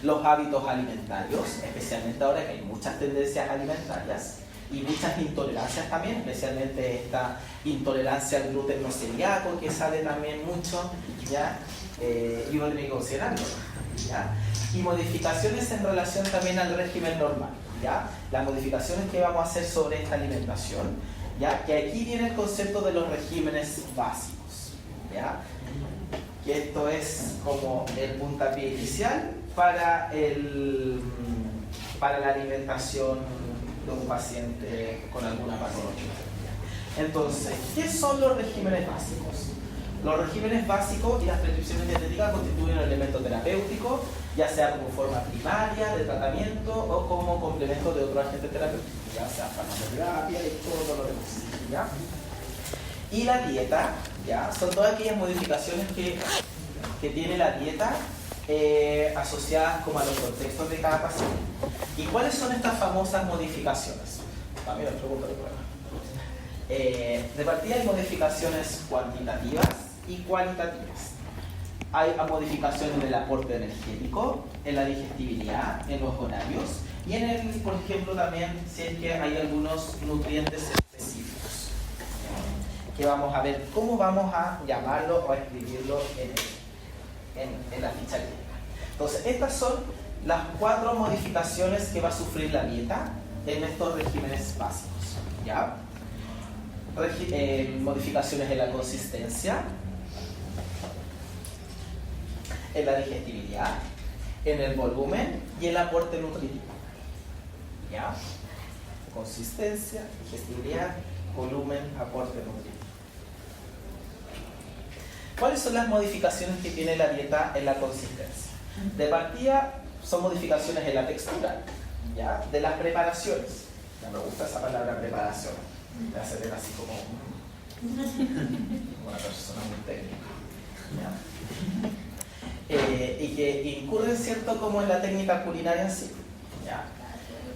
los hábitos alimentarios, especialmente ahora que hay muchas tendencias alimentarias y muchas intolerancias también, especialmente esta intolerancia al gluten no celíaco que sale también mucho, ¿ya? Y uno tiene que considerarlo. ¿ya? Y modificaciones en relación también al régimen normal, ¿ya? Las modificaciones que vamos a hacer sobre esta alimentación, ¿ya? Que aquí viene el concepto de los regímenes básicos, ¿ya? Que esto es como el puntapié inicial para la alimentación de un paciente con alguna patología. Entonces, ¿qué son los regímenes básicos? Los regímenes básicos y las prescripciones dietéticas constituyen un elemento terapéutico, ya sea como forma primaria de tratamiento o como complemento de otro agente terapéutico, ya sea farmacoterapia y todo lo demás, ¿ya? Y la dieta, ¿ya? Son todas aquellas modificaciones que tiene la dieta asociadas como a los contextos de cada paciente. ¿Y cuáles son estas famosas modificaciones? También les pregunto el problema. De partida hay modificaciones cuantitativas y cualitativas. Hay modificaciones en el aporte energético, en la digestibilidad, en los horarios y en el, por ejemplo, también si es que hay algunos nutrientes específicos que vamos a ver cómo vamos a llamarlo o a escribirlo en la ficha clínica. Entonces, estas son las 4 modificaciones que va a sufrir la dieta en estos regímenes básicos, ¿ya? Modificaciones en la consistencia, en la digestibilidad, en el volumen y el aporte nutritivo, ¿ya? Consistencia, digestibilidad, volumen, aporte nutritivo. ¿Cuáles son las modificaciones que tiene la dieta en la consistencia? De partida son modificaciones en la textura, ¿ya? De las preparaciones. Ya me gusta esa palabra preparación. Me hace ver así como una persona muy técnica, ¿ya? Y que incurren, ¿cierto?, como en la técnica culinaria en sí, ¿ya?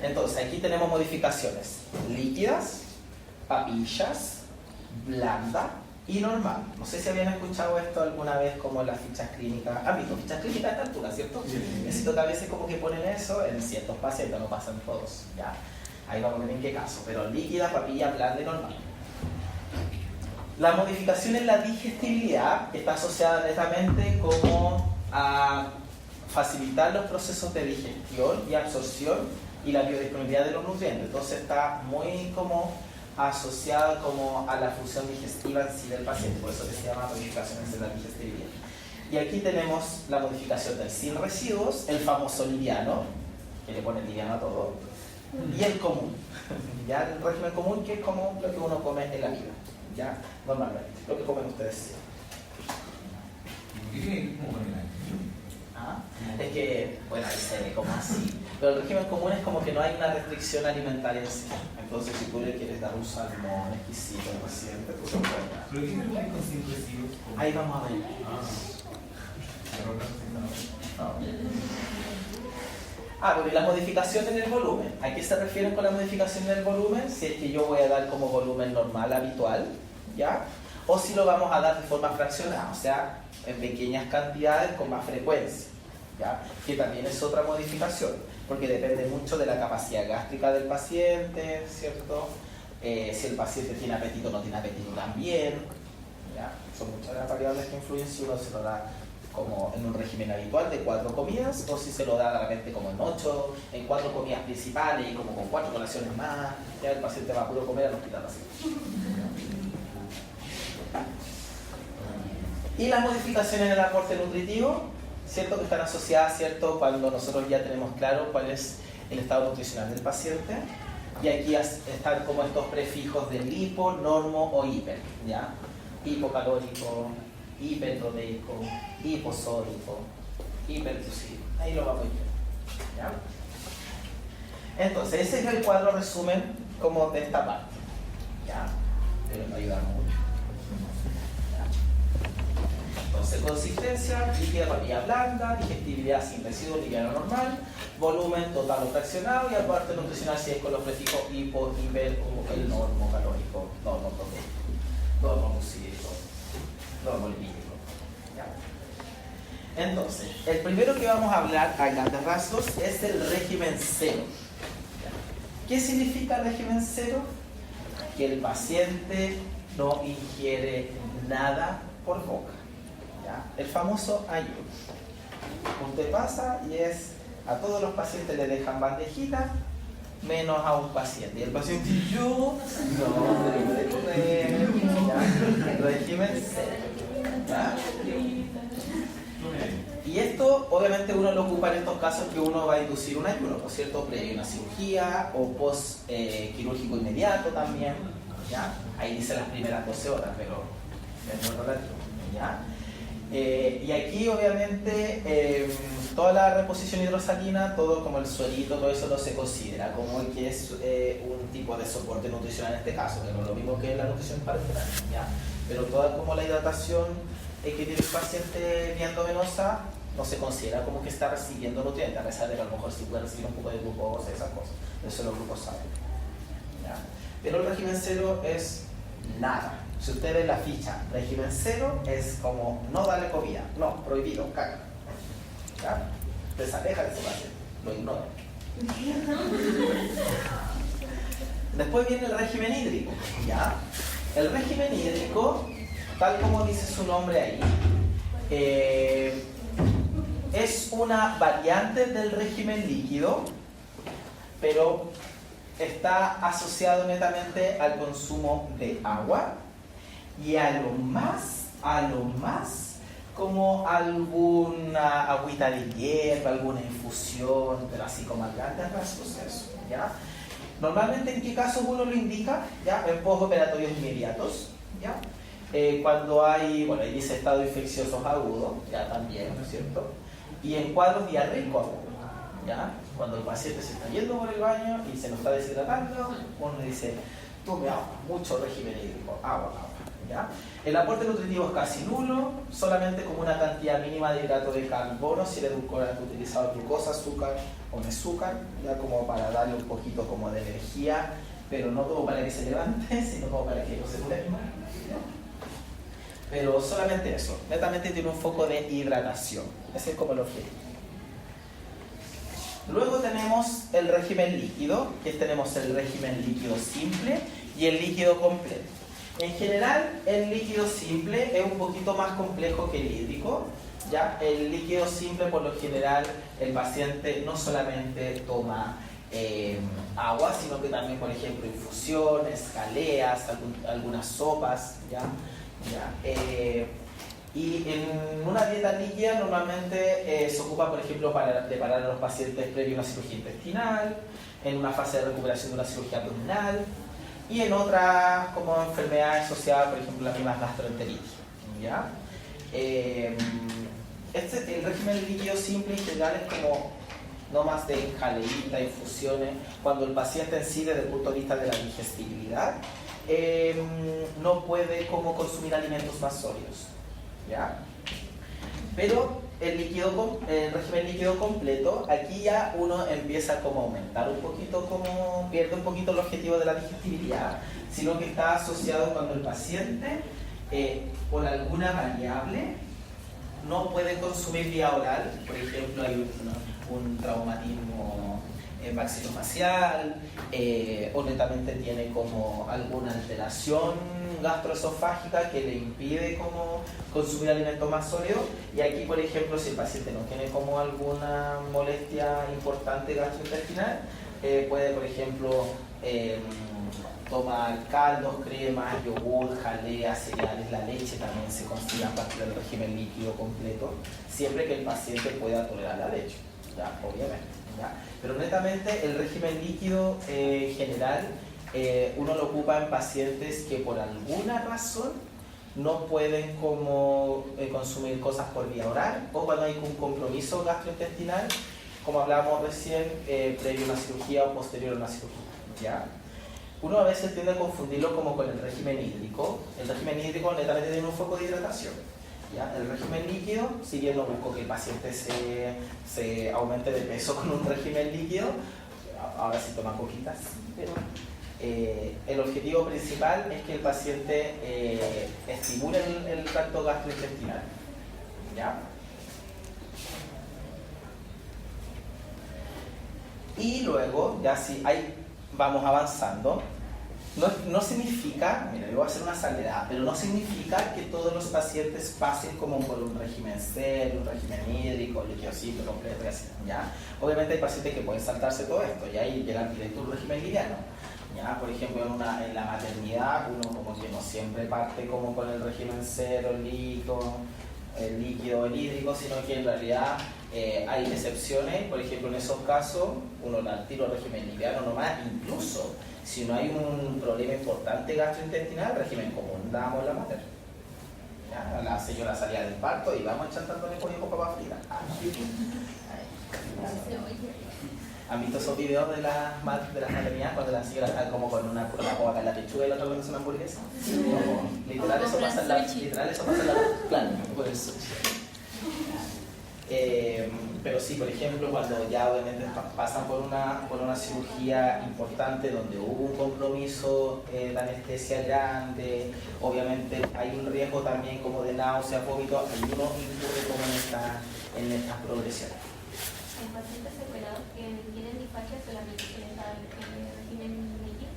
Entonces aquí tenemos modificaciones líquidas, papillas, blanda y normal. No sé si habían escuchado esto alguna vez como en las fichas clínicas. ¿Han visto fichas clínicas a esta altura, cierto? Sí. Necesito que a veces como que ponen eso en ciertos pacientes, no pasan todos, ¿ya? Ahí vamos a ver en qué caso, pero líquida, papilla, blanda y normal. La modificación en la digestibilidad está asociada netamente como a facilitar los procesos de digestión y absorción y la biodisponibilidad de los nutrientes. Entonces está muy como asociada como a la función digestiva en sí del paciente, por eso que se llama modificaciones en la digestibilidad. Y aquí tenemos la modificación del sin residuos, el famoso liviano, que le pone liviano a todo, y el común, ya el régimen común, que es como lo que uno come en la vida, ya normalmente, lo que comen ustedes. Es que, bueno, ahí se ve como así, pero el régimen común es como que no hay una restricción alimentaria en sí. Entonces, si tú le quieres dar un salmón exquisito al paciente, pues lo puedes dar. ¿Pero qué se puede con sin residuos? Ahí vamos a ver. Bueno, y la modificación en el volumen. ¿A qué se refieren con la modificación en el volumen? Si es que yo voy a dar como volumen normal, habitual, ¿ya? O si lo vamos a dar de forma fraccionada, o sea, en pequeñas cantidades con más frecuencia, ¿ya? Que también es otra modificación, porque depende mucho de la capacidad gástrica del paciente, ¿cierto? Si el paciente tiene apetito o no tiene apetito también, ¿ya? Son muchas las variables que influyen si uno se lo da como en un régimen habitual de 4 comidas, o si se lo da de repente como en 8, en 4 comidas principales y como con 4 colaciones más, ya el paciente va a puro comer al hospital así. Y las modificaciones en el aporte nutritivo, ¿cierto? Que están asociadas, ¿cierto? Cuando nosotros ya tenemos claro cuál es el estado nutricional del paciente. Y aquí están como estos prefijos de lipo, normo o hiper, ¿ya? Hipocalórico, hiperproteico, hiposódico, hiperfusivo. Ahí lo vamos a ver, ¿ya? Entonces, ese es el cuadro resumen como de esta parte, ¿ya? Pero nos ayuda mucho. Entonces, consistencia, líquida, papilla blanda, digestibilidad sin residuos, liviano normal, volumen total o fraccionado y aporte nutricional si es con los prefijos hipo, hiper o el normo calórico, normo proteico, normo mucídico, normo lipídico. Entonces, el primero que vamos a hablar a grandes rasgos es el régimen cero. ¿Qué significa régimen cero? Que el paciente no ingiere nada por boca. ¿Ya? El famoso ayuno. Usted pasa y es, a todos los pacientes le dejan bandejita, menos a un paciente. Y el paciente, yo, no, régimen cero. ¿Ya? Y esto, obviamente, uno lo ocupa en estos casos que uno va a inducir un ayuno, por cierto, previo a una cirugía o post quirúrgico inmediato también. ¿Ya? Ahí dice las primeras 12 horas, pero es muy relativo. ¿Ya? Y aquí, obviamente, toda la reposición hidrosalina, todo como el suerito, todo eso no se considera como que es un tipo de soporte nutricional en este caso, que no es lo mismo que la nutrición parenteral, ¿ya? Pero toda como la hidratación que tiene el paciente vía endovenosa no se considera como que está recibiendo nutrientes, a pesar de que a lo mejor sí puede recibir un poco de glucosa, esas cosas. Eso los grupos saben. ¿Ya? Pero el régimen cero es nada. Si usted ve la ficha, régimen cero es como no darle comida, no, prohibido, caca. ¿Ya? Usted se aleja de ese paciente, lo ignora. Después viene el régimen hídrico. ¿Ya? El régimen hídrico, tal como dice su nombre ahí, es una variante del régimen líquido, pero está asociado netamente al consumo de agua y a lo más como alguna agüita de hierba, alguna infusión, pero así como a grandes rasgos eso, ¿ya? Normalmente, ¿en qué casos uno lo indica? ¿Ya? En postoperatorios inmediatos, ¿ya? Cuando hay, bueno, ahí dice estado infecciosos agudos, ya también, ¿no es cierto? Y en cuadros diarreicos, ¿ya? Cuando el paciente se está yendo por el baño y se nos está deshidratando, uno dice, tome agua, mucho régimen hídrico, agua, ¿ya? El aporte nutritivo es casi nulo, solamente como una cantidad mínima de hidrato de carbono, si el edulcorante utilizado glucosa, azúcar o no azúcar, ya como para darle un poquito como de energía, pero no como para que se levante, sino como para que no se duerma. Pero solamente eso, netamente tiene un foco de hidratación, ese es como el objetivo. Luego tenemos el régimen líquido, que tenemos el régimen líquido simple y el líquido completo. En general, el líquido simple es un poquito más complejo que el hídrico, ¿ya? El líquido simple, por lo general, el paciente no solamente toma agua, sino que también, por ejemplo, infusiones, jaleas, algunas sopas, ¿ya? Y en una dieta líquida normalmente se ocupa, por ejemplo, para preparar a los pacientes previo a una cirugía intestinal, en una fase de recuperación de una cirugía abdominal y en otras como enfermedades asociadas, por ejemplo, las mismas gastroenteritis, ¿ya? El régimen líquido simple en general es como no más de jaleíta, infusiones, cuando el paciente en sí, desde el punto de vista de la digestibilidad, no puede como consumir alimentos más sólidos, ¿ya? Pero el régimen líquido completo, aquí ya uno empieza como a aumentar un poquito, como pierde un poquito el objetivo de la digestibilidad, sino que está asociado cuando el paciente, por alguna variable, no puede consumir vía oral. Por ejemplo, hay un traumatismo maxilofacial, o netamente tiene como alguna alteración gastroesofágica que le impide como consumir alimentos más sólidos. Y aquí, por ejemplo, si el paciente no tiene como alguna molestia importante gastrointestinal, puede, por ejemplo, tomar caldos, cremas, yogur, jalea, cereales. La leche también se considera parte del régimen líquido completo, siempre que el paciente pueda tolerar la leche, ¿ya? Obviamente, ¿ya? Pero netamente el régimen líquido general uno lo ocupa en pacientes que por alguna razón no pueden como consumir cosas por vía oral, o cuando hay un compromiso gastrointestinal, como hablábamos recién, previo a una cirugía o posterior a una cirugía, ¿ya? Uno a veces tiende a confundirlo como con el régimen hídrico. El régimen hídrico netamente tiene un foco de hidratación, ¿ya? El régimen líquido, si bien no busco que el paciente se aumente de peso con un régimen líquido, ahora sí toma coquitas, pero el objetivo principal es que el paciente estimule el tracto gastrointestinal, ¿ya? Y luego, ya si vamos avanzando, no significa, mira, yo voy a hacer una salvedad, pero no significa que todos los pacientes pasen como por un régimen cero, un régimen hídrico, líquido completo y así, ¿ya? Obviamente hay pacientes que pueden saltarse todo esto, ¿ya? Y llegan directo a un régimen liviano, ¿ya? Por ejemplo, en la maternidad uno como que no siempre parte como con el régimen cero, el líquido, el hídrico, sino que en realidad hay excepciones. Por ejemplo, en esos casos uno le tira el régimen liviano nomás, incluso si no hay un problema importante gastrointestinal, régimen común damos la mater. ¿Ya? La señora salía del parto y vamos echando el pollo con papas fritas. ¿Han visto esos videos de las maternidades cuando la señora está como con una coca en la pechuga y la otra con una hamburguesa? Literal, eso pasa en la plan, por eso. Pero sí, por ejemplo, cuando ya obviamente pasan por una cirugía importante donde hubo un compromiso de anestesia grande, obviamente hay un riesgo también como de náusea, vómito, alguno incurre como en estas progresiones. ¿En pacientes separados que tienen disfagia solamente se les da el régimen líquido?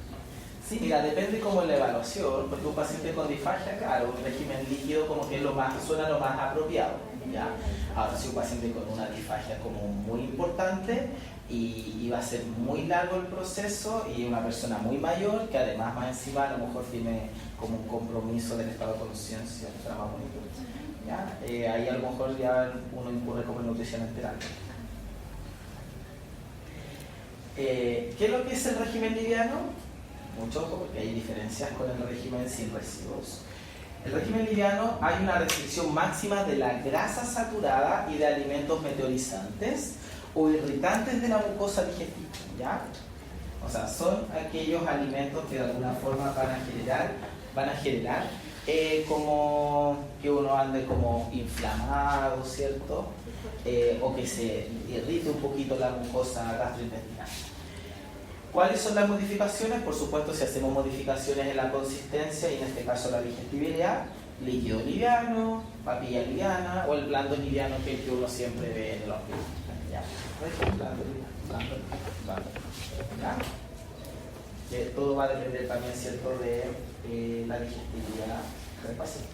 Sí, mira, depende como la evaluación, porque un paciente con disfagia, claro, un régimen líquido como que suena lo más apropiado. ¿Ya? Ahora, si un paciente con una disfagia como muy importante y va a ser muy largo el proceso y una persona muy mayor que además más encima a lo mejor tiene como un compromiso del estado de conciencia, ¿ya? Ahí a lo mejor ya uno incurre como en nutrición enteral. ¿Qué es lo que es el régimen liviano? Mucho, porque hay diferencias con el régimen sin residuos. El régimen liviano hay una restricción máxima de la grasa saturada y de alimentos meteorizantes o irritantes de la mucosa digestiva, ¿ya? O sea, son aquellos alimentos que de alguna forma van a generar como que uno ande como inflamado, ¿cierto? O que se irrite un poquito la mucosa gastrointestinal. ¿Cuáles son las modificaciones? Por supuesto, si hacemos modificaciones en la consistencia y en este caso la digestibilidad, líquido liviano, papilla liviana o el blando liviano que es el que uno siempre ve en el hospital. ¿Ya? Blando. ¿Ya? Que todo va a depender también, ¿cierto?, de la digestibilidad del paciente.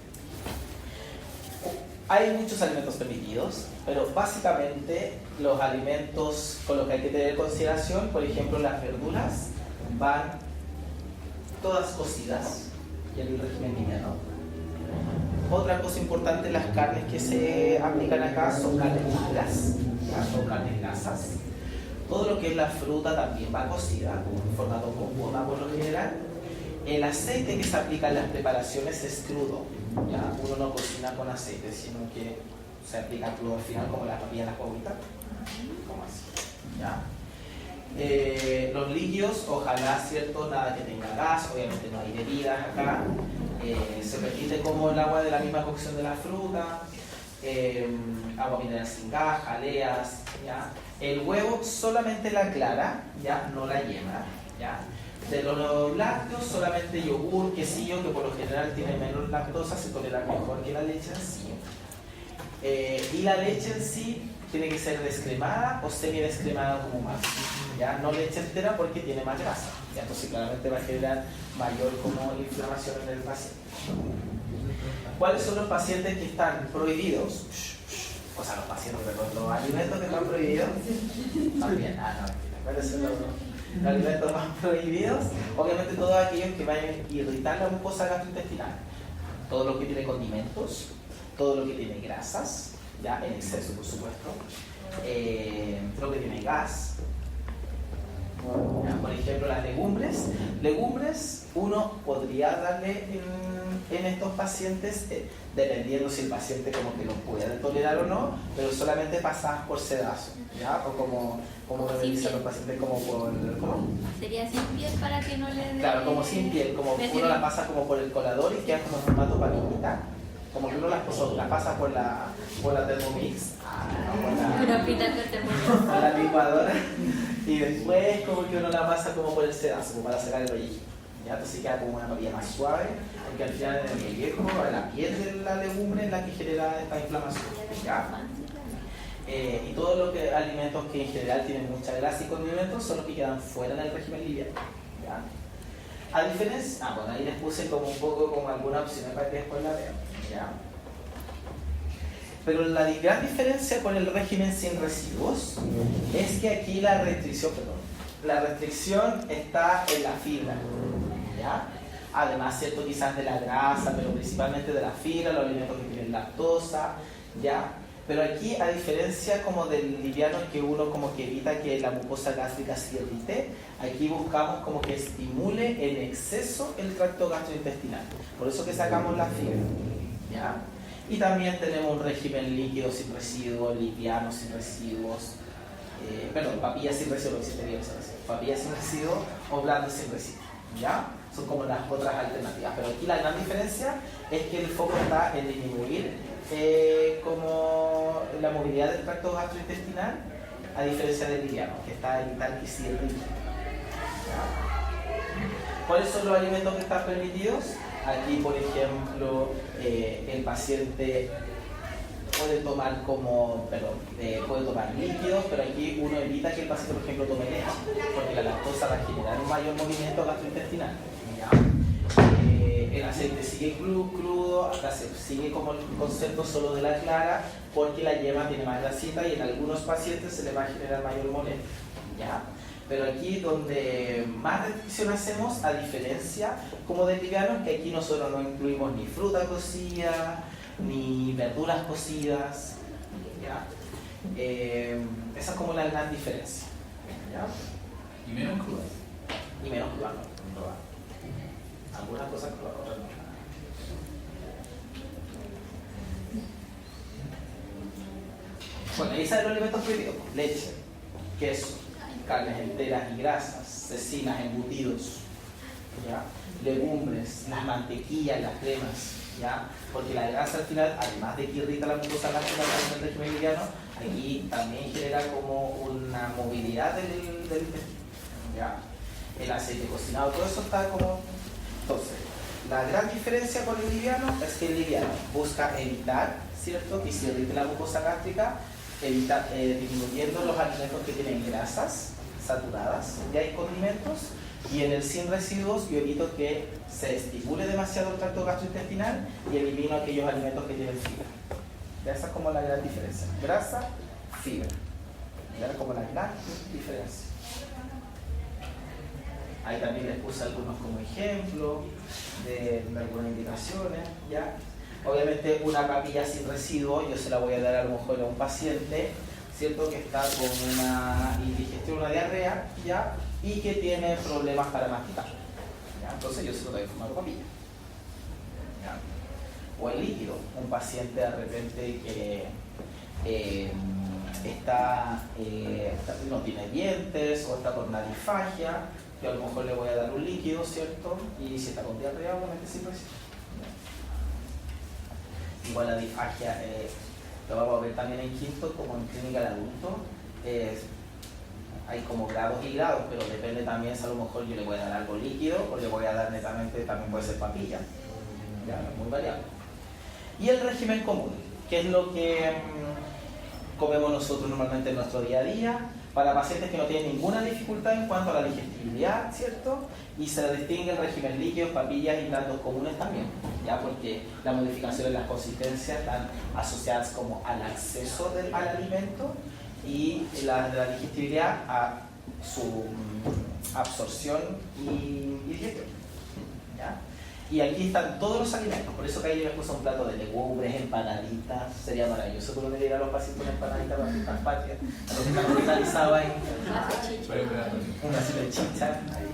Hay muchos alimentos permitidos, pero básicamente los alimentos con los que hay que tener consideración, por ejemplo, las verduras van todas cocidas y en el régimen liviano. Otra cosa importante, las carnes que se aplican acá son carnes magras, son carnes grasas. Todo lo que es la fruta también va cocida, en formato compota por lo general. El aceite que se aplica en las preparaciones es crudo, ¿ya? Uno no cocina con aceite, sino que se aplica crudo al final, como la papilla en las guaguitas, como así, ¿ya? Los líquidos, ojalá, ¿cierto? Nada que tenga gas, obviamente no hay bebidas acá. Se repite como el agua de la misma cocción de la fruta, agua mineral sin gas, jaleas, ¿ya? El huevo solamente la clara, ¿ya? No la yema, ¿ya? De los lácteos, solamente yogur, quesillo, que por lo general tiene menos lactosa, se tolera mejor que la leche en sí. Y la leche en sí tiene que ser descremada o semi-descremada como más, ¿ya? No leche entera porque tiene más grasa, ¿ya? Entonces claramente va a generar mayor como inflamación en el paciente. ¿Cuáles son los pacientes que están prohibidos? O sea, los pacientes, perdón, los alimentos que están prohibidos. También, ¿cuáles son los alimentos más prohibidos? Obviamente todos aquellos que vayan a irritar la mucosa gastrointestinal. Todo lo que tiene condimentos, todo lo que tiene grasas, ya en exceso por supuesto, lo que tiene gas, ya, por ejemplo las legumbres uno podría darle en estos pacientes, dependiendo si el paciente como que lo puede tolerar o no, pero solamente pasadas por sedazo, ¿ya? O como uno le dice a los pacientes como por... ¿cómo? Sería sin piel para que no le dé... Claro, como sin piel, como uno la pasa como por el colador y queda como formato papillita, como que uno la pasa por la Thermomix, por la licuadora, y después como que uno la pasa como por el sedazo, como para sacar el rollito. ¿Ya? Entonces queda como una papilla más suave, porque al final en el pellejo, la piel de la legumbre es la que genera esta inflamación, ¿ya? Y todos los alimentos que en general tienen mucha grasa y condimentos son los que quedan fuera del régimen liviano, ¿ya? A diferencia, bueno, ahí les puse como un poco como alguna opción para que después la vean, ¿ya? Pero la gran diferencia con el régimen sin residuos es que aquí la restricción está en la fibra, ¿ya? Además, cierto, quizás de la grasa, pero principalmente de la fibra, los alimentos que tienen lactosa, ¿ya? Pero aquí, a diferencia como del liviano que uno como que evita que la mucosa gástrica se irrite, aquí buscamos como que estimule en exceso el tracto gastrointestinal. Por eso que sacamos la fibra, ¿ya? Y también tenemos un régimen líquido sin residuos, liviano sin residuos, papilla sin residuos, papilla sin residuos o blando sin residuos, ¿ya? Son como las otras alternativas. Pero aquí la gran diferencia es que el foco está en disminuir como la movilidad del tracto gastrointestinal, a diferencia del liviano, que está en evitar que se irrite. ¿Cuáles son los alimentos que están permitidos? Aquí, por ejemplo, el paciente puede tomar puede tomar líquidos, pero aquí uno evita que el paciente, por ejemplo, tome leche, porque la lactosa va a generar un mayor movimiento gastrointestinal. ¿Ya? El aceite sigue crudo, acá se sigue como el concepto solo de la clara, porque la yema tiene más grasita y en algunos pacientes se le va a generar mayor molestia. ¿Ya? Pero aquí donde más restricción hacemos, a diferencia como del liviano, que aquí nosotros no incluimos ni fruta cocida, ni verduras cocidas, ¿ya? Esa es como la gran diferencia, ¿ya? Y menos crudas. Y menos crudas, no. Algunas cosas crudas, otras no. Bueno, ahí salen los alimentos prohibidos: leche, queso, carnes enteras y grasas, cecinas, embutidos, ¿ya? Legumbres, las mantequillas, las cremas, ¿ya? Porque la grasa al final, además de que irrita la mucosa gástrica en el régimen liviano, aquí también genera como una movilidad del intestino, ¿ya? El aceite cocinado, todo eso está como... Entonces, la gran diferencia con el liviano es que el liviano busca evitar, ¿cierto?, que se irrite la mucosa gástrica, disminuyendo los alimentos que tienen grasas saturadas, ya hay condimentos, y en el sin residuos yo evito que se estimule demasiado el tracto gastrointestinal y elimino aquellos alimentos que tienen fibra. Esa es como la gran diferencia: grasa, fibra. Esa es como la gran diferencia. Ahí también les puse algunos como ejemplo de algunas indicaciones, ¿ya? Obviamente una papilla sin residuos yo se la voy a dar a lo mejor a un paciente, ¿cierto?, que está con una indigestión, una diarrea, ¿ya?, y que tiene problemas para masticar, ¿ya? Entonces yo se lo doy en forma de papilla, ¿ya? O el líquido, un paciente de repente que no tiene dientes o está con una disfagia, que a lo mejor le voy a dar un líquido, ¿cierto?, y si está con diarrea, obviamente sin residuos. Igual la disfagia, lo vamos a ver también en quinto, como en clínica de adulto, hay como grados y grados, pero depende también si a lo mejor yo le voy a dar algo líquido o le voy a dar netamente, también puede ser papilla, ya, muy variable. Y el régimen común, que es lo que comemos nosotros normalmente en nuestro día a día, para pacientes que no tienen ninguna dificultad en cuanto a la digestibilidad, ¿cierto? Y se distingue el régimen líquido, papillas y blandos comunes también, ¿ya? Porque las modificaciones en las consistencias están asociadas como al acceso al alimento y la de la digestibilidad a su absorción y digestión, ¿ya? Y aquí están todos los alimentos, por eso que ahí yo les puse un plato de legumbres, empanaditas, sería maravilloso poder ir a los pacientes con empanaditas para fiestas patrias, a los que están hospitalizados ahí, una chicha, ahí,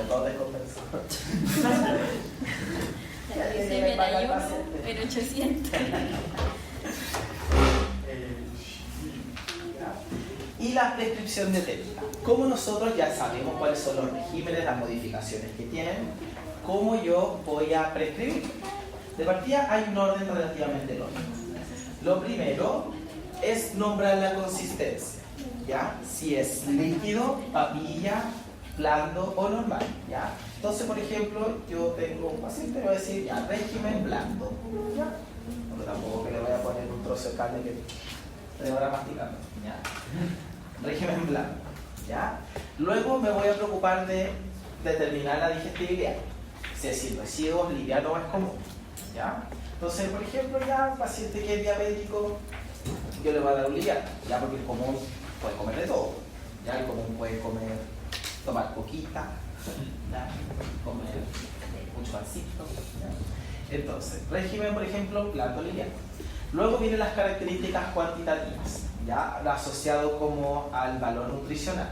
todo descompensado. Se me ayuno en 800. Y la prescripción de técnica. Como nosotros ya sabemos cuáles son los regímenes, las modificaciones que tienen, ¿cómo yo voy a prescribir? De partida hay un orden relativamente lógico. Lo primero es nombrar la consistencia, ¿ya? Si es líquido, papilla, blando o normal, ¿ya? Entonces, por ejemplo, yo tengo un paciente que va a decir, ya, régimen blando, ¿ya? No, tampoco que le voy a poner un trozo de carne que se va a masticar, ¿ya? Régimen blando, ¿ya? Luego me voy a preocupar de determinar la digestibilidad, es decir, residuos livianos es común, ¿ya? Entonces, por ejemplo, ya un paciente que es diabético, yo le voy a dar un liviano, ya, porque el común puede comer de todo, ya, el común puede tomar coquita, ¿ya? Comer mucho pancito, ¿ya? Entonces, régimen, por ejemplo, blando liviano. Luego vienen las características cuantitativas, ya, asociado como al valor nutricional.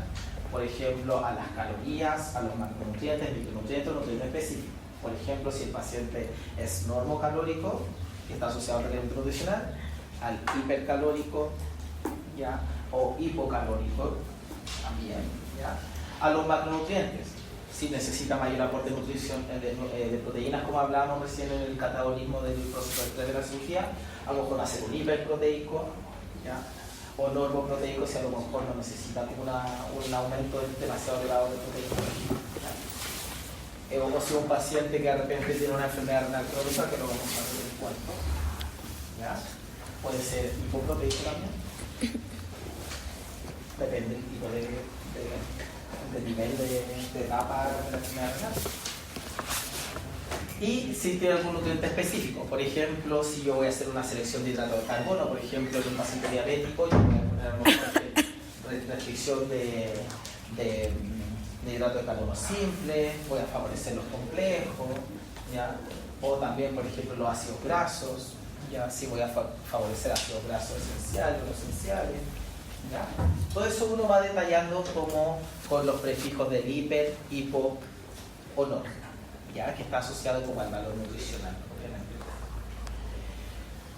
Por ejemplo, a las calorías, a los macronutrientes, micronutrientes, nutrientes específicos. Por ejemplo, si el paciente es normocalórico, que está asociado al requerimiento nutricional, al hipercalórico, ¿ya? O hipocalórico, también, ¿ya? A los macronutrientes, si necesita mayor aporte de nutrición de proteínas, como hablábamos recién en el catabolismo del proceso de la cirugía, a lo mejor va a ser un hiperproteico, ¿ya? O normoproteico si a lo mejor no necesita un aumento demasiado elevado de proteínas. O si un paciente que de repente tiene una enfermedad renal crónica, que lo vamos a ver en el cuerpo, ¿ya? Puede ser hipoproteico también. Depende del tipo de nivel de etapa de la enfermedad renal. Y si tiene algún nutriente específico, por ejemplo, si yo voy a hacer una selección de hidrato de carbono, por ejemplo, en un paciente diabético, yo voy a poner a lo mejor restricción de hidrato de carbono simple, voy a favorecer los complejos, ¿ya? O también, por ejemplo, los ácidos grasos, ¿ya? Si voy a favorecer ácidos grasos esenciales o no esenciales, ¿ya? Todo eso uno va detallando como con los prefijos del hiper, hipo o no, ¿ya? Que está asociado como al valor nutricional, obviamente.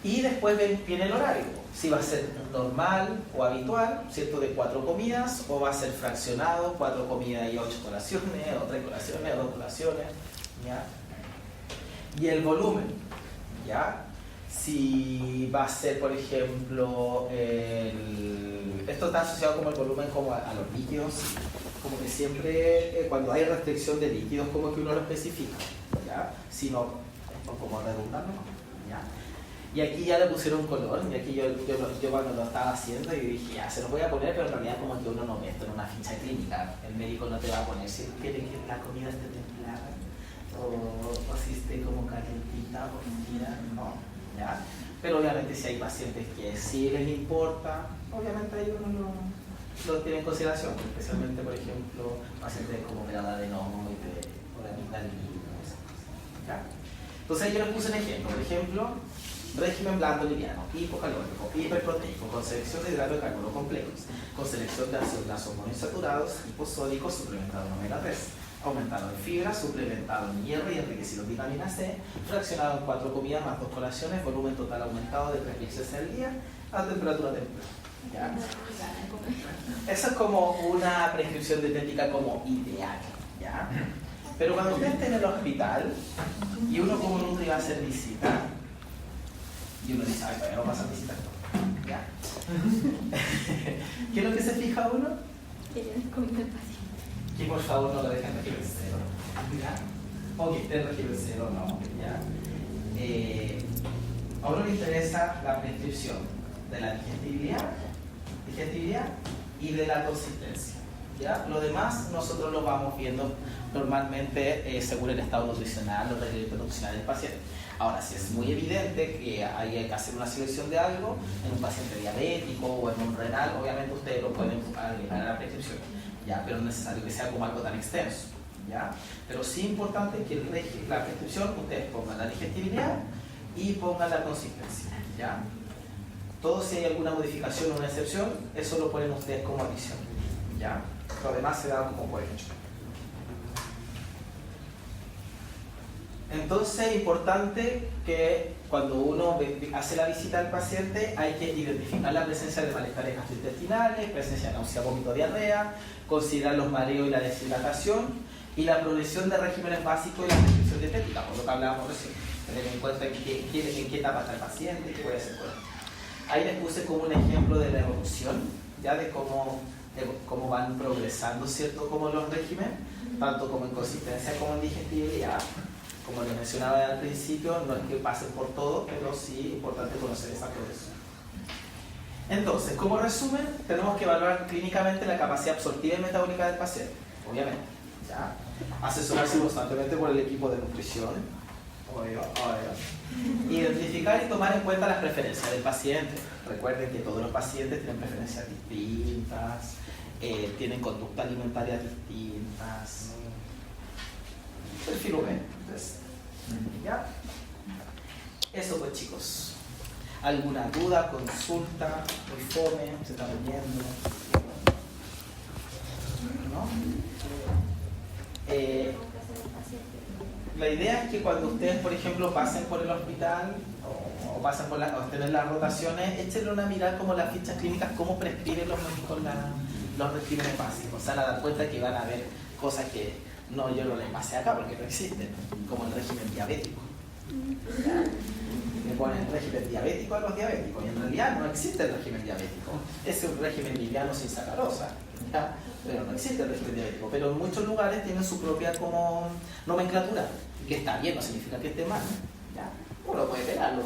Y después viene el horario, si va a ser normal o habitual, ¿cierto? De 4 comidas, o va a ser fraccionado, 4 comidas y 8 colaciones, o 3 colaciones, o 2 colaciones, ¿ya? Y el volumen, ¿ya? Si va a ser, por ejemplo, esto está asociado como el volumen como a los líquidos, como que siempre cuando hay restricción de líquidos como que uno lo especifica, ¿ya? Si no, es como redundante, ¿ya? Y aquí ya le pusieron color, y aquí yo cuando lo estaba haciendo yo dije, ya, se lo voy a poner, pero en realidad como que uno no ve esto en una ficha clínica, el médico no te va a poner si quiere que la comida esté templada, o si esté como calientita o fría, no, ¿ya? Pero obviamente si hay pacientes que sí les importa, obviamente ahí uno lo tiene en consideración, especialmente por ejemplo pacientes como de adenoma o de amigdalina, ¿ya? Entonces yo les puse un ejemplo, por ejemplo, régimen blando liviano, hipocalórico, hiperproteico, con selección de hidratos de carbono complejos, con selección de ácidos grasos monoinsaturados, hiposódicos, suplementado en omega 3, aumentado en fibra, suplementado en hierro y enriquecido en vitamina C, fraccionado en 4 comidas más 2 colaciones, volumen total aumentado de 3.000 cc al día, a temperatura templada. ¿Ya? Eso es como una prescripción dietética como ideal, ¿ya? Pero cuando usted esté en el hospital y uno como nutri va a hacer visita, y uno dice, ay, todavía no pasa visita, ¿ya? ¿Qué es lo que se fija uno? Que ya les comí el paciente. Que por favor no lo dejen régimen cero, ¿ya? O que esté en régimen cero, no, ¿ya? A uno le interesa la prescripción de la digestibilidad y de la consistencia, ¿ya? Lo demás nosotros lo vamos viendo normalmente según el estado nutricional, los requerimientos nutricionales del paciente. Ahora, si es muy evidente que hay que hacer una selección de algo en un paciente diabético o en un renal, obviamente ustedes lo pueden agregar a la prescripción, ¿ya? Pero no es necesario que sea como algo tan extenso, ¿ya? Pero sí es importante que la prescripción ustedes pongan la digestibilidad y pongan la consistencia, ¿ya? Todo si hay alguna modificación o una excepción, eso lo ponen ustedes como adición, ¿ya? Lo demás se da como por hecho. Entonces es importante que cuando uno hace la visita al paciente hay que identificar la presencia de malestares gastrointestinales, presencia de náusea, vómito, diarrea, considerar los mareos y la deshidratación y la progresión de regímenes básicos y la prescripción dietética, por lo que hablábamos recién. Tener en cuenta en qué etapa está el paciente, qué puede hacer con él. Ahí les puse como un ejemplo de la evolución, ya de cómo van progresando, ¿cierto? Como los regímenes, tanto como en consistencia como en digestibilidad. Como les mencionaba al principio, no es que pasen por todo, pero sí es importante conocer esa progresión. Entonces, como resumen, tenemos que evaluar clínicamente la capacidad absortiva y metabólica del paciente, obviamente, ¿ya? Asesorarse constantemente por el equipo de nutrición. Identificar y tomar en cuenta las preferencias del paciente. Recuerden que todos los pacientes tienen preferencias distintas, tienen conductas alimentarias distintas. Perfil V. ¿Ya? Eso pues, chicos. ¿Alguna duda, consulta, informe? ¿Se está viendo? ¿No? La idea es que cuando ustedes, por ejemplo, pasen por el hospital o pasen por o estén en las rotaciones, échenle una mirada como las fichas clínicas, cómo prescriben los médicos los regímenes básicos. Se van a dar cuenta que van a ver cosas que yo no les pasé acá porque no existen, como el régimen diabético. ¿Ya? Le ponen régimen diabético a los diabéticos y en realidad no existe el régimen diabético. Es un régimen liviano sin sacarosa. ¿Ya? Pero no existe el régimen diabético. Pero en muchos lugares tienen su propia como nomenclatura, que está bien, no significa que esté mal. ¿Ya? Uno puede pegarlo,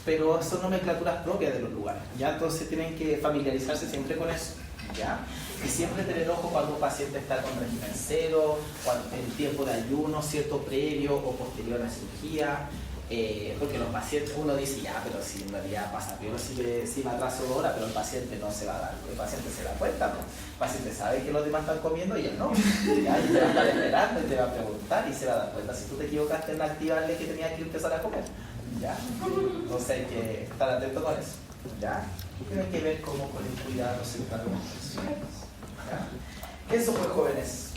pero son nomenclaturas propias de los lugares. ¿Ya? Entonces tienen que familiarizarse siempre con eso. ¿Ya? Y siempre tener ojo cuando un paciente está con régimen cero, en tiempo de ayuno, cierto previo o posterior a la cirugía. Porque los pacientes, uno dice ya, pero si en realidad pasa peor si me atraso 2 horas, pero el paciente no se va a dar, el paciente se da cuenta, ¿no? El paciente sabe que los demás están comiendo y él no. ¿Ya? Y te va a estar esperando y te va a preguntar y se va a dar cuenta si tú te equivocaste en activarle que tenía que empezar a comer. ¿Ya? Entonces hay que estar atento con eso. ¿Ya? Tienen que ver cómo con el cuidado se trata con eso. ¿Ya? Eso pues, jóvenes.